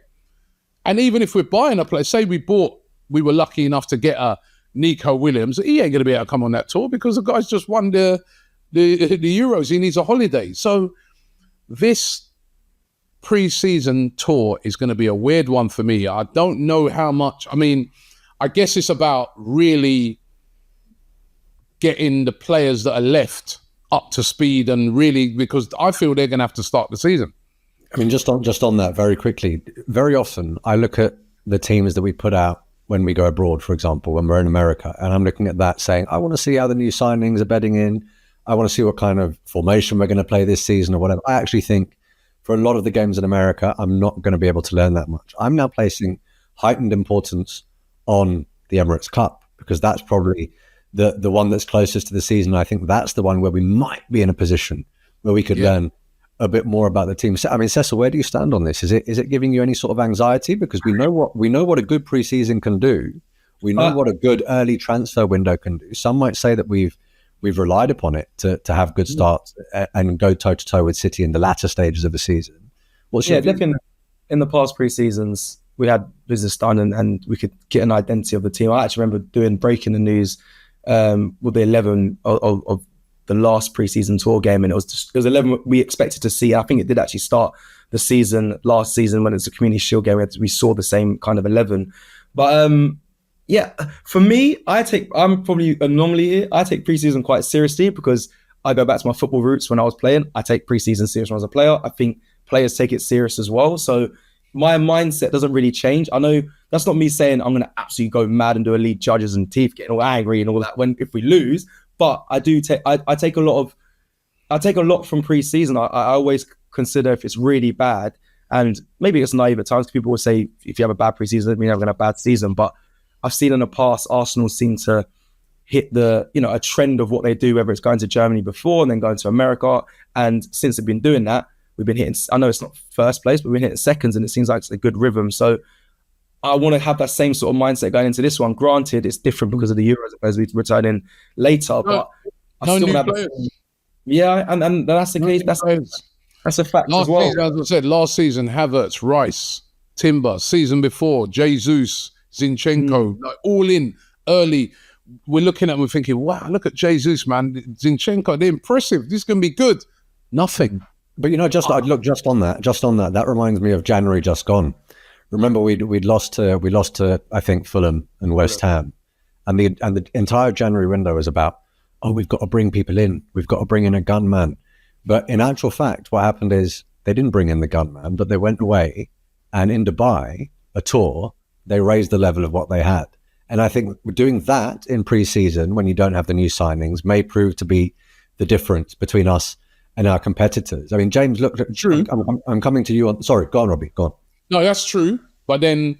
And even if we're buying a player, say we were lucky enough to get a Nico Williams, he ain't going to be able to come on that tour because the guy's just won the Euros. He needs a holiday. So this pre-season tour is going to be a weird one for me. I don't know how much. I mean, I guess it's about really getting the players that are left up to speed, and really, because I feel they're going to have to start the season. I mean, just on that very quickly, very often I look at the teams that we put out when we go abroad, for example, when we're in America, and I'm looking at that saying, I want to see how the new signings are bedding in. I want to see what kind of formation we're going to play this season or whatever. I actually think for a lot of the games in America, I'm not going to be able to learn that much. I'm now placing heightened importance on the Emirates Cup, because that's probably the one that's closest to the season. I think that's the one where we might be in a position where we could learn a bit more about the team. I mean, Cecil, where do you stand on this? Is it giving you any sort of anxiety? Because we know what a good preseason can do. We know what a good early transfer window can do. Some might say that we've relied upon it to have good starts and go toe to toe with City in the latter stages of the season. What's your definitely. In the past pre-seasons, we had business done and we could get an identity of the team. I actually remember breaking the news with the 11 of the last pre-season tour game, and it was 11 we expected to see. I think it did actually start the season last season when it's a Community Shield game. We saw the same kind of 11, but for me, I'm probably an anomaly here. I take pre-season quite seriously because I go back to my football roots. When I was playing, I take pre-season serious when I was a player. I think players take it serious as well. So my mindset doesn't really change. I know that's not me saying I'm going to absolutely go mad and do elite judges and teeth getting all angry and all that if we lose. But I do take I take a lot from pre-season. I always consider if it's really bad, and maybe it's naive at times. People will say if you have a bad pre-season, it means you're having a bad season. But I've seen in the past Arsenal seem to hit a trend of what they do, whether it's going to Germany before and then going to America. And since they've been doing that, we've been hitting, I know it's not first place, but we've been hitting seconds, and it seems like it's a good rhythm. So I want to have that same sort of mindset going into this one. Granted, it's different because of the Euros as we return in later, but I still have players. Yeah, and that's the case. That's a fact as well. Season, as I said, last season, Havertz, Rice, Timber. Season before, Jesus, Zinchenko, like all in early. We're looking at them, we're thinking, wow, look at Jesus, man. Zinchenko, they're impressive. This is going to be good. Nothing. But just on that, that reminds me of January just gone. Remember, we'd lost to I think Fulham and West Ham, and the entire January window was about, we've got to bring people in, we've got to bring in a gunman. But in actual fact, what happened is they didn't bring in the gunman, but they went away, and in Dubai, a tour, they raised the level of what they had. And I think doing that in pre-season when you don't have the new signings may prove to be the difference between us and our competitors. I mean, James, look, true. I'm coming to you on. Sorry, go on, Robbie. Go on. No, that's true. But then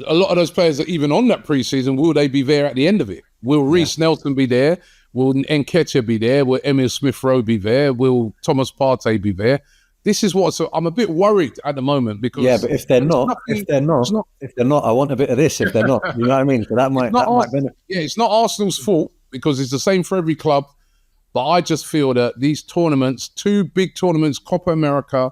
a lot of those players that even on that pre-season, will they be there at the end of it? Will Reece Nelson be there? Will Nketiah be there? Will Emil Smith-Rowe be there? Will Thomas Partey be there? This is what. So I'm a bit worried at the moment because but if they're not, I want a bit of this. If they're not, you know what I mean. So that might benefit. Yeah, it's not Arsenal's fault because it's the same for every club. But I just feel that these tournaments, two big tournaments, Copa America,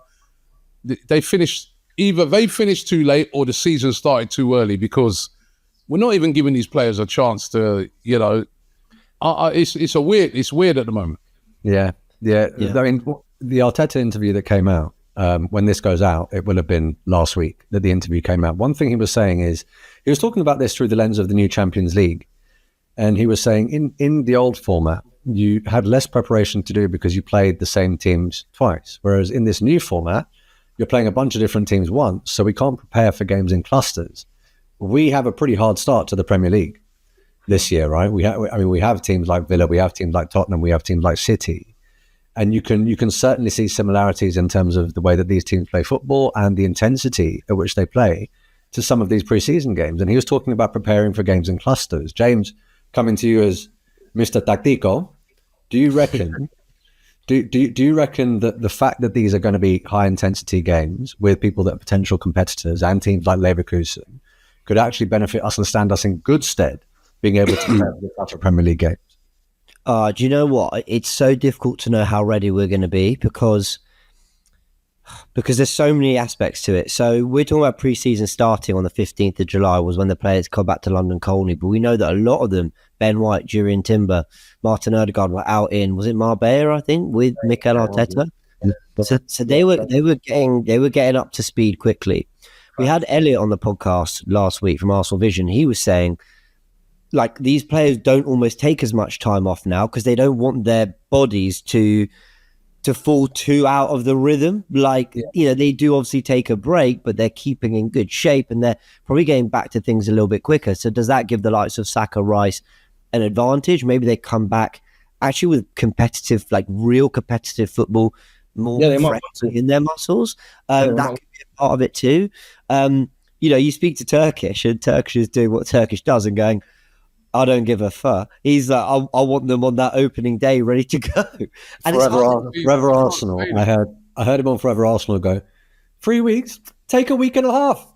they finished too late or the season started too early because we're not even giving these players a chance to, it's weird at the moment. Yeah. I mean, the Arteta interview that came out, when this goes out, it will have been last week that the interview came out. One thing he was saying is, he was talking about this through the lens of the new Champions League. And he was saying in the old format, you had less preparation to do because you played the same teams twice. Whereas in this new format, you're playing a bunch of different teams once. So we can't prepare for games in clusters. We have a pretty hard start to the Premier League this year, right? We have teams like Villa, we have teams like Tottenham, we have teams like City. And you can certainly see similarities in terms of the way that these teams play football and the intensity at which they play to some of these pre-season games. And he was talking about preparing for games in clusters. James, coming to you as Mr. Tactico, do you reckon do you reckon that the fact that these are going to be high intensity games with people that are potential competitors and teams like Leverkusen could actually benefit us and stand us in good stead being able to prepare for tougher Premier League games? Do you know what? It's so difficult to know how ready we're going to be because there's so many aspects to it. So we're talking about pre-season starting on the 15th of July was when the players come back to London Colney. But we know that a lot of them, Ben White, Jurriën Timber, Martin Odegaard, were out in, was it Marbella, I think, with Mikel Arteta? So they were getting up to speed quickly. We had Elliot on the podcast last week from Arsenal Vision. He was saying, like, these players don't almost take as much time off now because they don't want their bodies to fall too out of the rhythm. Like, they do obviously take a break, but they're keeping in good shape and they're probably getting back to things a little bit quicker. So does that give the likes of Saka, Rice an advantage? Maybe they come back actually with competitive, like real competitive football, more in their muscles. That could be a part of it too. You speak to Turkish and Turkish is doing what Turkish does and going, I don't give a fuck. He's like, I want them on that opening day ready to go. And Forever Arsenal. I heard him on Forever Arsenal go, 3 weeks, take a week and a half.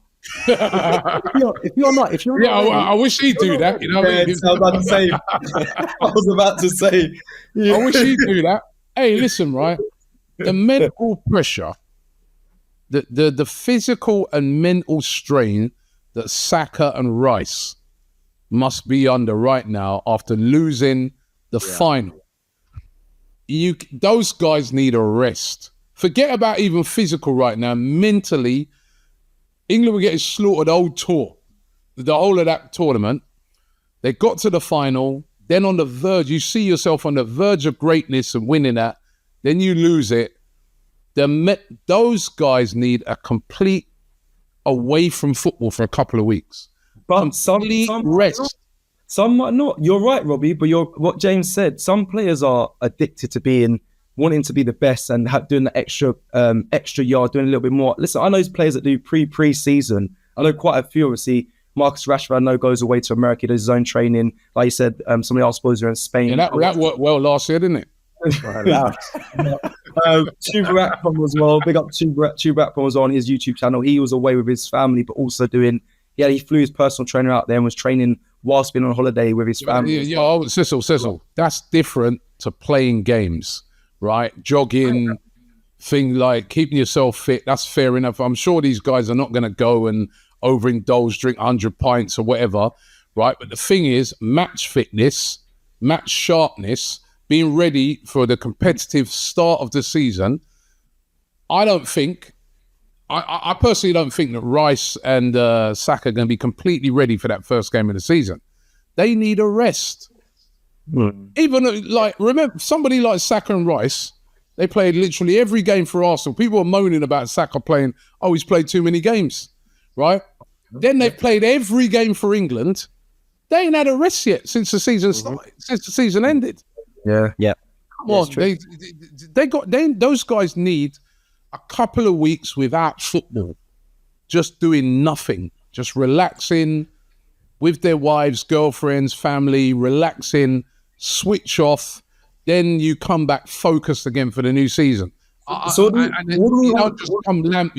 if you're not, I wish he'd do that. You know what I mean? I was about to say. I wish he'd do that. Hey, listen, right? The mental pressure, the physical and mental strain that Saka and Rice must be under right now after losing the final. Those guys need a rest. Forget about even physical right now. Mentally, England were getting slaughtered old tour. The whole of that tournament. They got to the final, then on the verge, you see yourself on the verge of greatness and winning that, then you lose it. Those guys need a complete away from football for a couple of weeks. But some rest. Some might not. You're right, Robbie. But what James said. Some players are addicted to wanting to be the best and doing the extra yard, doing a little bit more. Listen, I know those players that do pre-season. I know quite a few. Obviously, Marcus Rashford, I know, goes away to America, does his own training. Like you said, some of the boys are in Spain. Yeah, that worked well last year, didn't it? Chuba Akpom as well. Big up Chuba Akpom was on his YouTube channel. He was away with his family, but also doing. Yeah, he flew his personal trainer out there and was training whilst being on holiday with his family. Cecil, that's different to playing games, right? Jogging, thing like keeping yourself fit, that's fair enough. I'm sure these guys are not going to go and overindulge, drink 100 pints or whatever, right? But the thing is, match fitness, match sharpness, being ready for the competitive start of the season, I personally don't think that Rice and Saka are going to be completely ready for that first game of the season. They need a rest. Even remember somebody like Saka and Rice, they played literally every game for Arsenal. People were moaning about Saka playing, he's played too many games, right? Then they've played every game for England. They ain't had a rest yet since the season started, since the season ended. Yeah. Come on, those guys need a couple of weeks without football, just doing nothing, just relaxing with their wives, girlfriends, family, relaxing, switch off. Then you come back focused again for the new season. You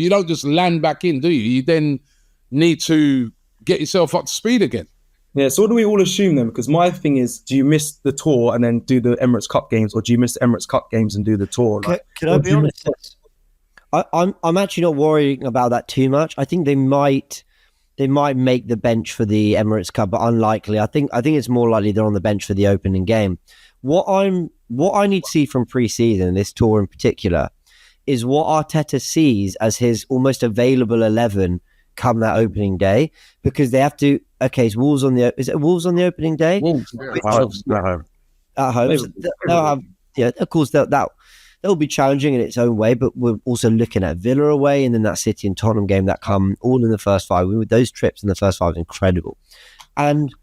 don't just land back in, do you? You then need to get yourself up to speed again. Yeah, so what do we all assume then? Because my thing is, do you miss the tour and then do the Emirates Cup games, or do you miss the Emirates Cup games and do the tour? Can I be honest? I'm actually not worrying about that too much. I think they might make the bench for the Emirates Cup, but unlikely. I think it's more likely they're on the bench for the opening game. What I need to see from pre-season, this tour in particular, is what Arteta sees as his almost available 11 come that opening day, because they have to. Okay, it's Wolves on the. Is it Wolves on the opening day? Wolves, At home. So they'll have, yeah, of course they'll be challenging in its own way, but we're also looking at Villa away and then that City and Tottenham game that come all in the first 5. With those trips in the first 5 is incredible. And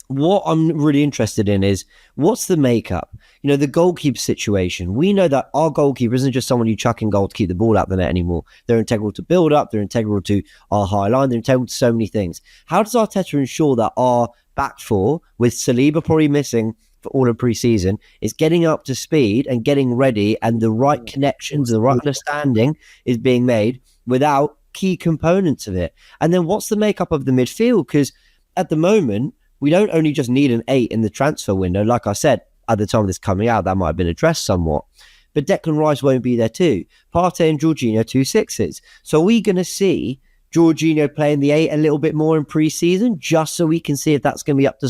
what I'm really interested in is what's the makeup? The goalkeeper situation. We know that our goalkeeper isn't just someone you chuck in goal to keep the ball out the net anymore. They're integral to build up. They're integral to our high line. They're integral to so many things. How does Arteta ensure that our back 4, with Saliba probably missing for all of pre-season, is getting up to speed and getting ready, and the right connections, the right understanding is being made without key components of it? And then what's the makeup of the midfield? Because at the moment, we don't only just need an 8 in the transfer window. Like I said, at the time of this coming out, that might have been addressed somewhat. But Declan Rice won't be there too. Partey and Jorginho, 2 6s. So are we going to see Jorginho playing the 8 a little bit more in pre-season, just so we can see if that's going to be up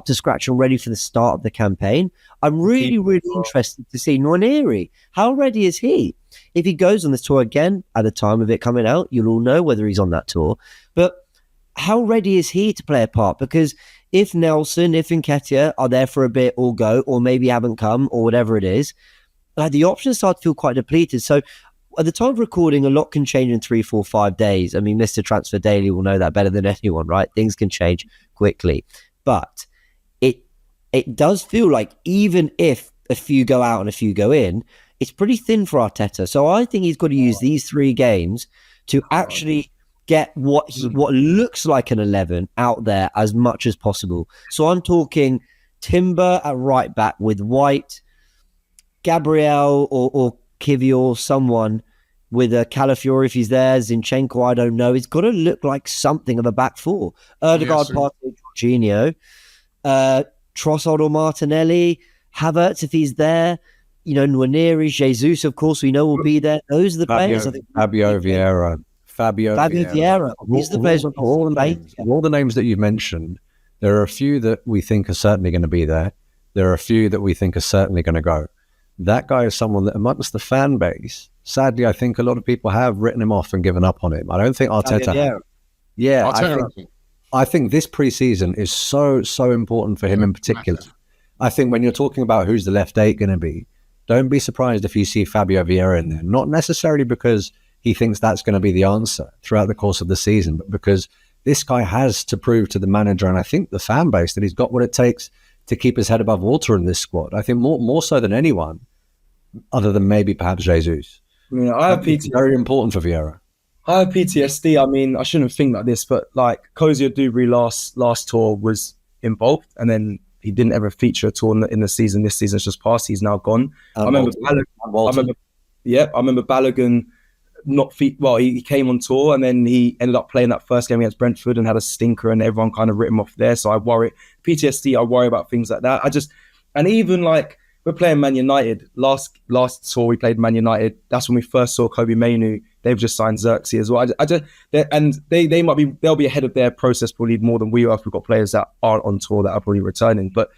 to scratch and ready for the start of the campaign? I'm really interested to see Nwaneri. How ready is he? If he goes on this tour again at the time of it coming out, you'll all know whether he's on that tour. But how ready is he to play a part? Because if Nelson, if Nketiah are there for a bit or go, or maybe haven't come, or whatever it is, the options start to feel quite depleted. So at the time of recording, a lot can change in 3, 4, 5 days. I mean, Mr. Transfer Daily will know that better than anyone, right? Things can change quickly. But it does feel like even if a few go out and a few go in, it's pretty thin for Arteta. So I think he's got to use these 3 games to actually get what looks like an 11 out there as much as possible. So I'm talking Timber at right back with White, Gabriel or Kivior, someone with a Calafiori if he's there, Zinchenko, I don't know. It's got to look like something of a back 4. Erdegaard, Partey, Jorginho, Trossard or Martinelli, Havertz if he's there, Nwaneri, Jesus, of course, we know will be there. Those are the players. Fabio Vieira. These are the players on all the names that you've mentioned. There are a few that we think are certainly going to be there. There are a few that we think are certainly going to go. That guy is someone that amongst the fan base, sadly, I think a lot of people have written him off and given up on him. I don't think Arteta. I think this preseason is so important for him in particular. I think when you're talking about who's the left 8 going to be, don't be surprised if you see Fabio Vieira in there. Not necessarily because he thinks that's going to be the answer throughout the course of the season, but because this guy has to prove to the manager and I think the fan base that he's got what it takes to keep his head above water in this squad. I think more so than anyone, other than maybe perhaps Jesus. I have PTSD. Very important for Vieira. I have PTSD. I mean, I shouldn't think like this, but like Cozy Dubry last tour was involved, and then he didn't ever feature at all in the season. This season's just passed. He's now gone. I remember Balogun. He came on tour and then he ended up playing that first game against Brentford and had a stinker and everyone kind of writ him off there. So I worry about things like that. And even like we're playing Man United. Last tour we played Man United. That's when we first saw Kobe Mainu. They've just signed Xerxes as well. They'll be ahead of their process probably more than we are if we've got players that aren't on tour that are probably returning. But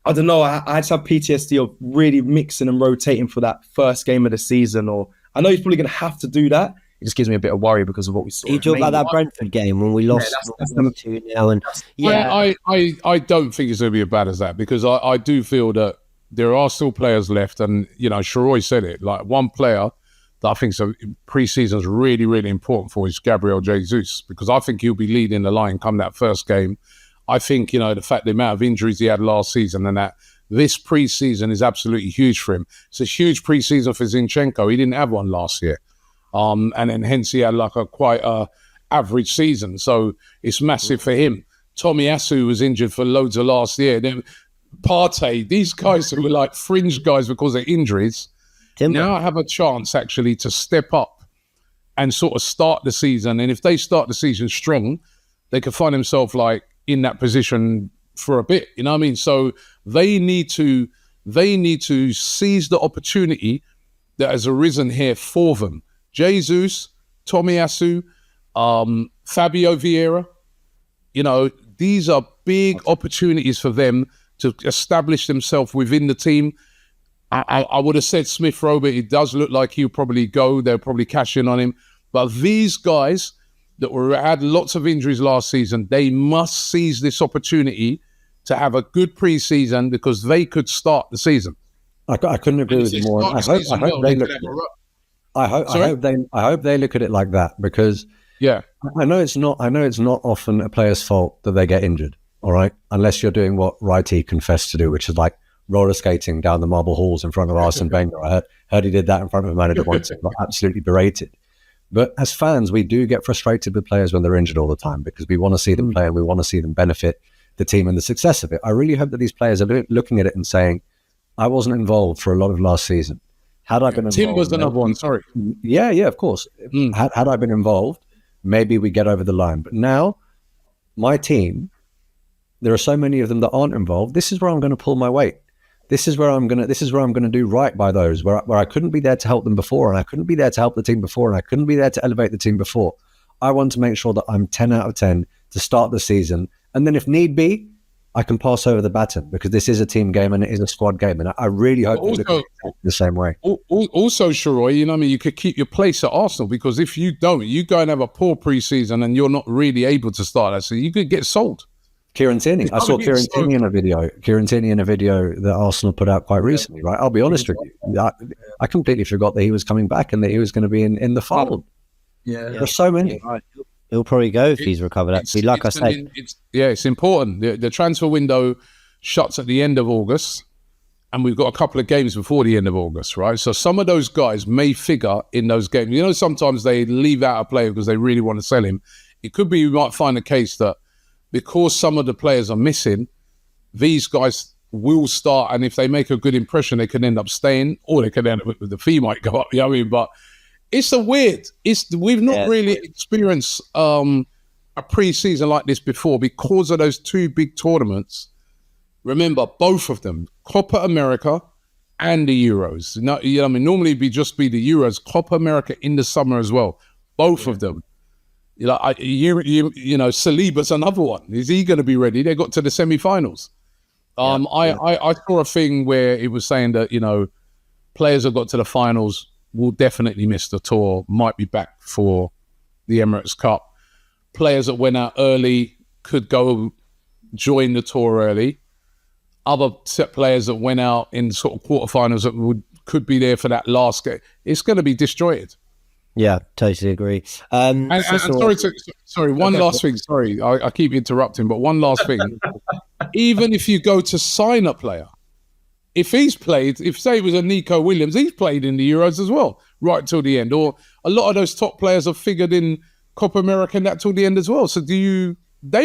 I don't know. I just have PTSD of really mixing and rotating for that first game of the season. Or I know he's probably going to have to do that. It just gives me a bit of worry because of what we saw. You talk about that Brentford game when we lost 2-0, and I don't think it's going to be as bad as that because I do feel that there are still players left, and Sharoy said it. Like one player that I think pre-season is really, really important for is Gabriel Jesus because I think he'll be leading the line come that first game. I think the fact the amount of injuries he had last season and that this pre-season is absolutely huge for him. It's a huge pre-season for Zinchenko. He didn't have one last year. And then hence he had like a quite average season. So it's massive for him. Tomiyasu was injured for loads of last year. Then Partey, these guys who were like fringe guys because of injuries, now have a chance actually to step up and sort of start the season. And if they start the season strong, they could find themselves like in that position for a bit. You know what I mean? So they need to seize the opportunity that has arisen here for them. Jesus, Tomiyasu, Fabio Vieira, these are big opportunities for them to establish themselves within the team. I would have said Smith Rowe, but it does look like he'll probably go. They'll probably cash in on him. But these guys that had lots of injuries last season, they must seize this opportunity to have a good pre-season because they could start the season. I couldn't agree with you more. I hope they look at it. I hope they look at it like that because I know it's not often a player's fault that they get injured. All right, unless you're doing what Wrighty confessed to do, which is like roller skating down the marble halls in front of Arsene Wenger. I heard he did that in front of a manager once and got absolutely berated. But as fans, we do get frustrated with players when they're injured all the time because we want to see them play and we want to see them benefit the team and the success of it. I really hope that these players are looking at it and saying, I wasn't involved for a lot of last season. Had I been involved... Tim was another one, sorry. Yeah, of course. Had I been involved, maybe we get over the line. But now, my team, there are so many of them that aren't involved. This is where I'm going to pull my weight. This is where I'm going to do right by those where I couldn't be there to help them before, and I couldn't be there to help the team before, and I couldn't be there to elevate the team before. I want to make sure that I'm 10 out of 10 to start the season, and then if need be, I can pass over the baton because this is a team game and it is a squad game, and I really hope they look at it the same way. Also, Sharoy, you could keep your place at Arsenal because if you don't, you go and have a poor pre-season and you're not really able to start that, so you could get sold. Kieran Tierney. I saw Kieran Tierney in a video. Kieran Tierney in a video that Arsenal put out quite recently, right? I'll be honest with you. I completely forgot that he was coming back and that he was going to be in the fold. Yeah. There's so many. He'll probably go if he's recovered, actually. Like I said. It's important. The transfer window shuts at the end of August, and we've got a couple of games before the end of August, right? So some of those guys may figure in those games. Sometimes they leave out a player because they really want to sell him. It could be you might find a case that because some of the players are missing, these guys will start, and if they make a good impression, they can end up staying, or they can end up with the fee might go up. You know what I mean? But we've not really experienced a pre-season like this before because of those two big tournaments. Remember, both of them, Copa America and the Euros. Normally it'd just be the Euros, Copa America in the summer as well. Both of them. Saliba's another one. Is he going to be ready? They got to the semi-finals. I saw a thing where it was saying that, players that got to the finals will definitely miss the tour, might be back for the Emirates Cup. Players that went out early could go join the tour early. Other set players that went out in sort of quarterfinals that could be there for that last game. It's going to be disjointed. Yeah, totally agree. Sorry, one last thing. Sorry, I keep interrupting, but one last thing. Even if you go to sign a player, if he's played, if say it was a Nico Williams, he's played in the Euros as well, right till the end. Or a lot of those top players have figured in Copa America and that till the end as well. So they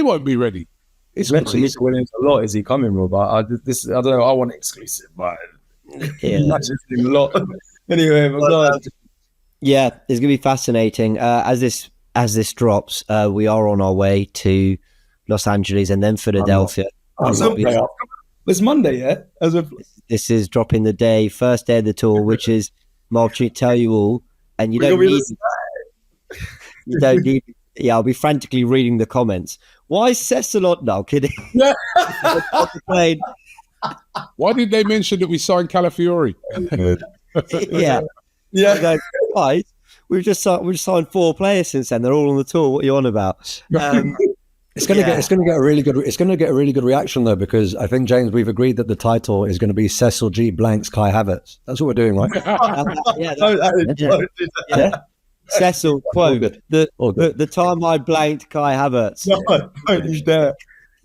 won't be ready. It's mentioned Nico Williams a lot. Is he coming, Rob? I don't know. I want exclusive, but that's just a lot. Anyway, yeah, it's going to be fascinating. As this drops, we are on our way to Los Angeles and then Philadelphia. It's Monday, yeah? This is dropping the first day of the tour, which is, I'll tell you all, and you don't need... Yeah, I'll be frantically reading the comments. Why Cessalot? No, kidding. Why did they mention that we signed Calafiori? Yeah. Yeah, guys, we've just signed 4 players since then. They're all on the tour. What are you on about? It's going to get a really good reaction though, because I think, James, we've agreed that the title is going to be Cecil G. Blank's Kai Havertz. That's what we're doing, right? Cecil, quote, the time I blanked Kai Havertz. No, don't you dare.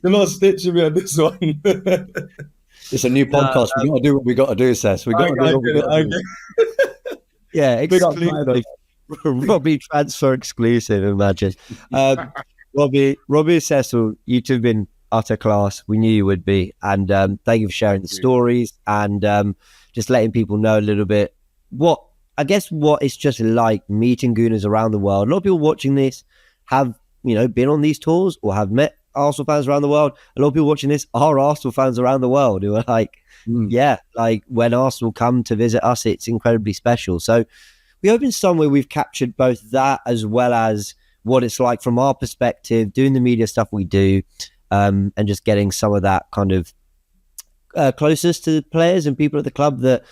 You're not stitching me on this one. It's a new podcast. We got to do what we got to do, Cess. We got to do what we got to do. Yeah, exclusive. Robbie transfer exclusive, imagine. Robbie Cecil, you two have been utter class. We knew you would be. And thank you for sharing the stories and just letting people know a little bit what it's just like meeting Gooners around the world. A lot of people watching this have, been on these tours or have met Arsenal fans around the world. A lot of people watching this are Arsenal fans around the world who are like, when Arsenal come to visit us, it's incredibly special. So we hope in some way we've captured both that as well as what it's like from our perspective, doing the media stuff we do, and just getting some of that kind of closest to the players and people at the club that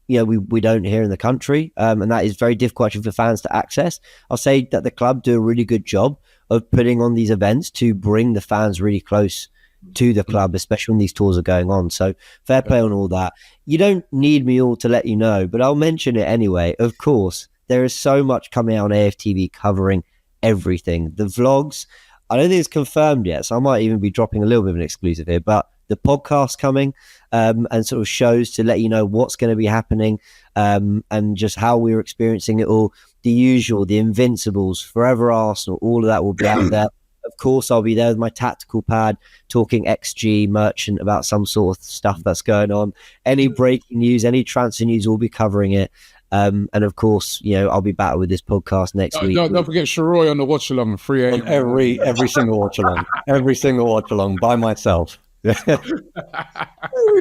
we don't hear in the country, and that is very difficult actually for fans to access. I'll say that the club do a really good job of putting on these events to bring the fans really close to the club, especially when these tours are going on. So fair play on all that. You don't need me all to let you know, but I'll mention it anyway. Of course, there is so much coming out on AFTV covering everything. The vlogs, I don't think it's confirmed yet, so I might even be dropping a little bit of an exclusive here, but the podcast coming and sort of shows to let you know what's going to be happening, and just how we're experiencing it all. The usual, the Invincibles, Forever Arsenal, all of that will be out there. Of course, I'll be there with my tactical pad talking XG merchant about some sort of stuff that's going on. Any breaking news, any transfer news, we'll be covering it. And of course, I'll be back with this podcast next week. Don't forget Sharoy on the watch along 3 a.m. Every single watch along. Every single watch along by myself. We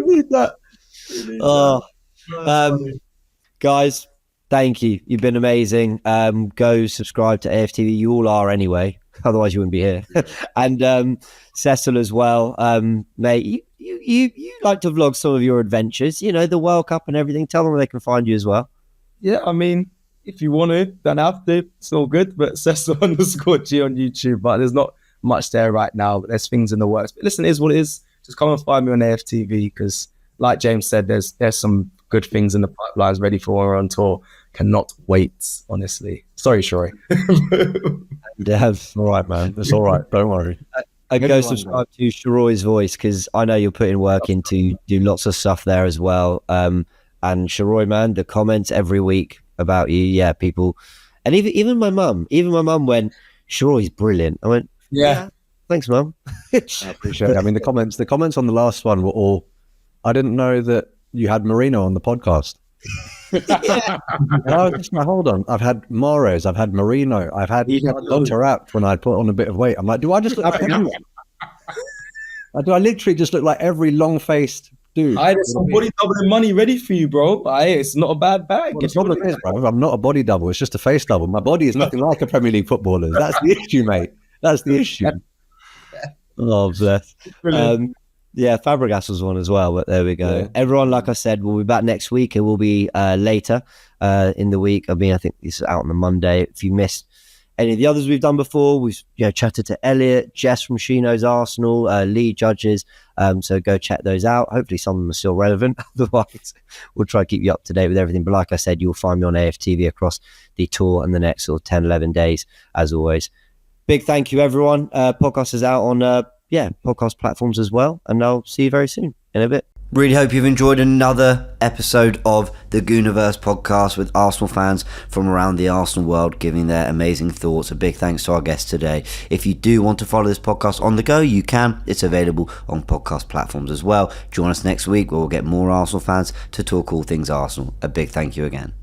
need that. Guys, thank you. You've been amazing. Go subscribe to AFTV. You all are anyway. Otherwise, you wouldn't be here. And Cecil as well, mate. You like to vlog some of your adventures. The World Cup and everything. Tell them where they can find you as well. Yeah, I mean, if you want to, don't have to. It's all good. But Cecil_G on YouTube. But there's not much there right now. But there's things in the works. But listen, it is what it is. Just come and find me on AFTV because, like James said, there's some good things in the pipelines ready for when we're on tour. Cannot wait, honestly. Sorry, Shory. All right, man. It's all right. Don't worry. And go subscribe to Sharoy's Voice because I know you're putting work into do lots of stuff there as well. And Sharoy, man, the comments every week about you, people, and even my mum went, Sharoy's brilliant. I went, yeah. Thanks, Mum. I appreciate it. I mean, the comments on the last one were all, I didn't know that you had Marino on the podcast. And I was just like, hold on. I've had Mahrez, I've had Marino, I've had Dr. Apt when I put on a bit of weight. I'm like, do I just look like everyone? Do I literally just look like every long-faced dude? There's some body doubling money ready for you, bro. It's not a bad bag. Well, the problem is, bro, I'm not a body double. It's just a face double. My body is nothing like a Premier League footballer. That's the issue, mate. That's the issue. Oh, bless. Fabregas was one as well, but there we go. Yeah. Everyone, like I said, we'll be back next week. It will be later in the week. I mean, I think this is out on the Monday. If you missed any of the others we've done before, we've chatted to Elliot, Jess from Shino's Arsenal, Lee Judges. So go check those out. Hopefully some of them are still relevant. Otherwise, we'll try to keep you up to date with everything. But like I said, you'll find me on AFTV across the tour and the next sort of 10, 11 days, as always. Big thank you, everyone. Podcast is out on podcast platforms as well, and I'll see you very soon in a bit. Really hope you've enjoyed another episode of the Goonerverse podcast with Arsenal fans from around the Arsenal world giving their amazing thoughts. A big thanks to our guest today. If you do want to follow this podcast on the go, you can. It's available on podcast platforms as well. Join us next week where we'll get more Arsenal fans to talk all things Arsenal. A big thank you again.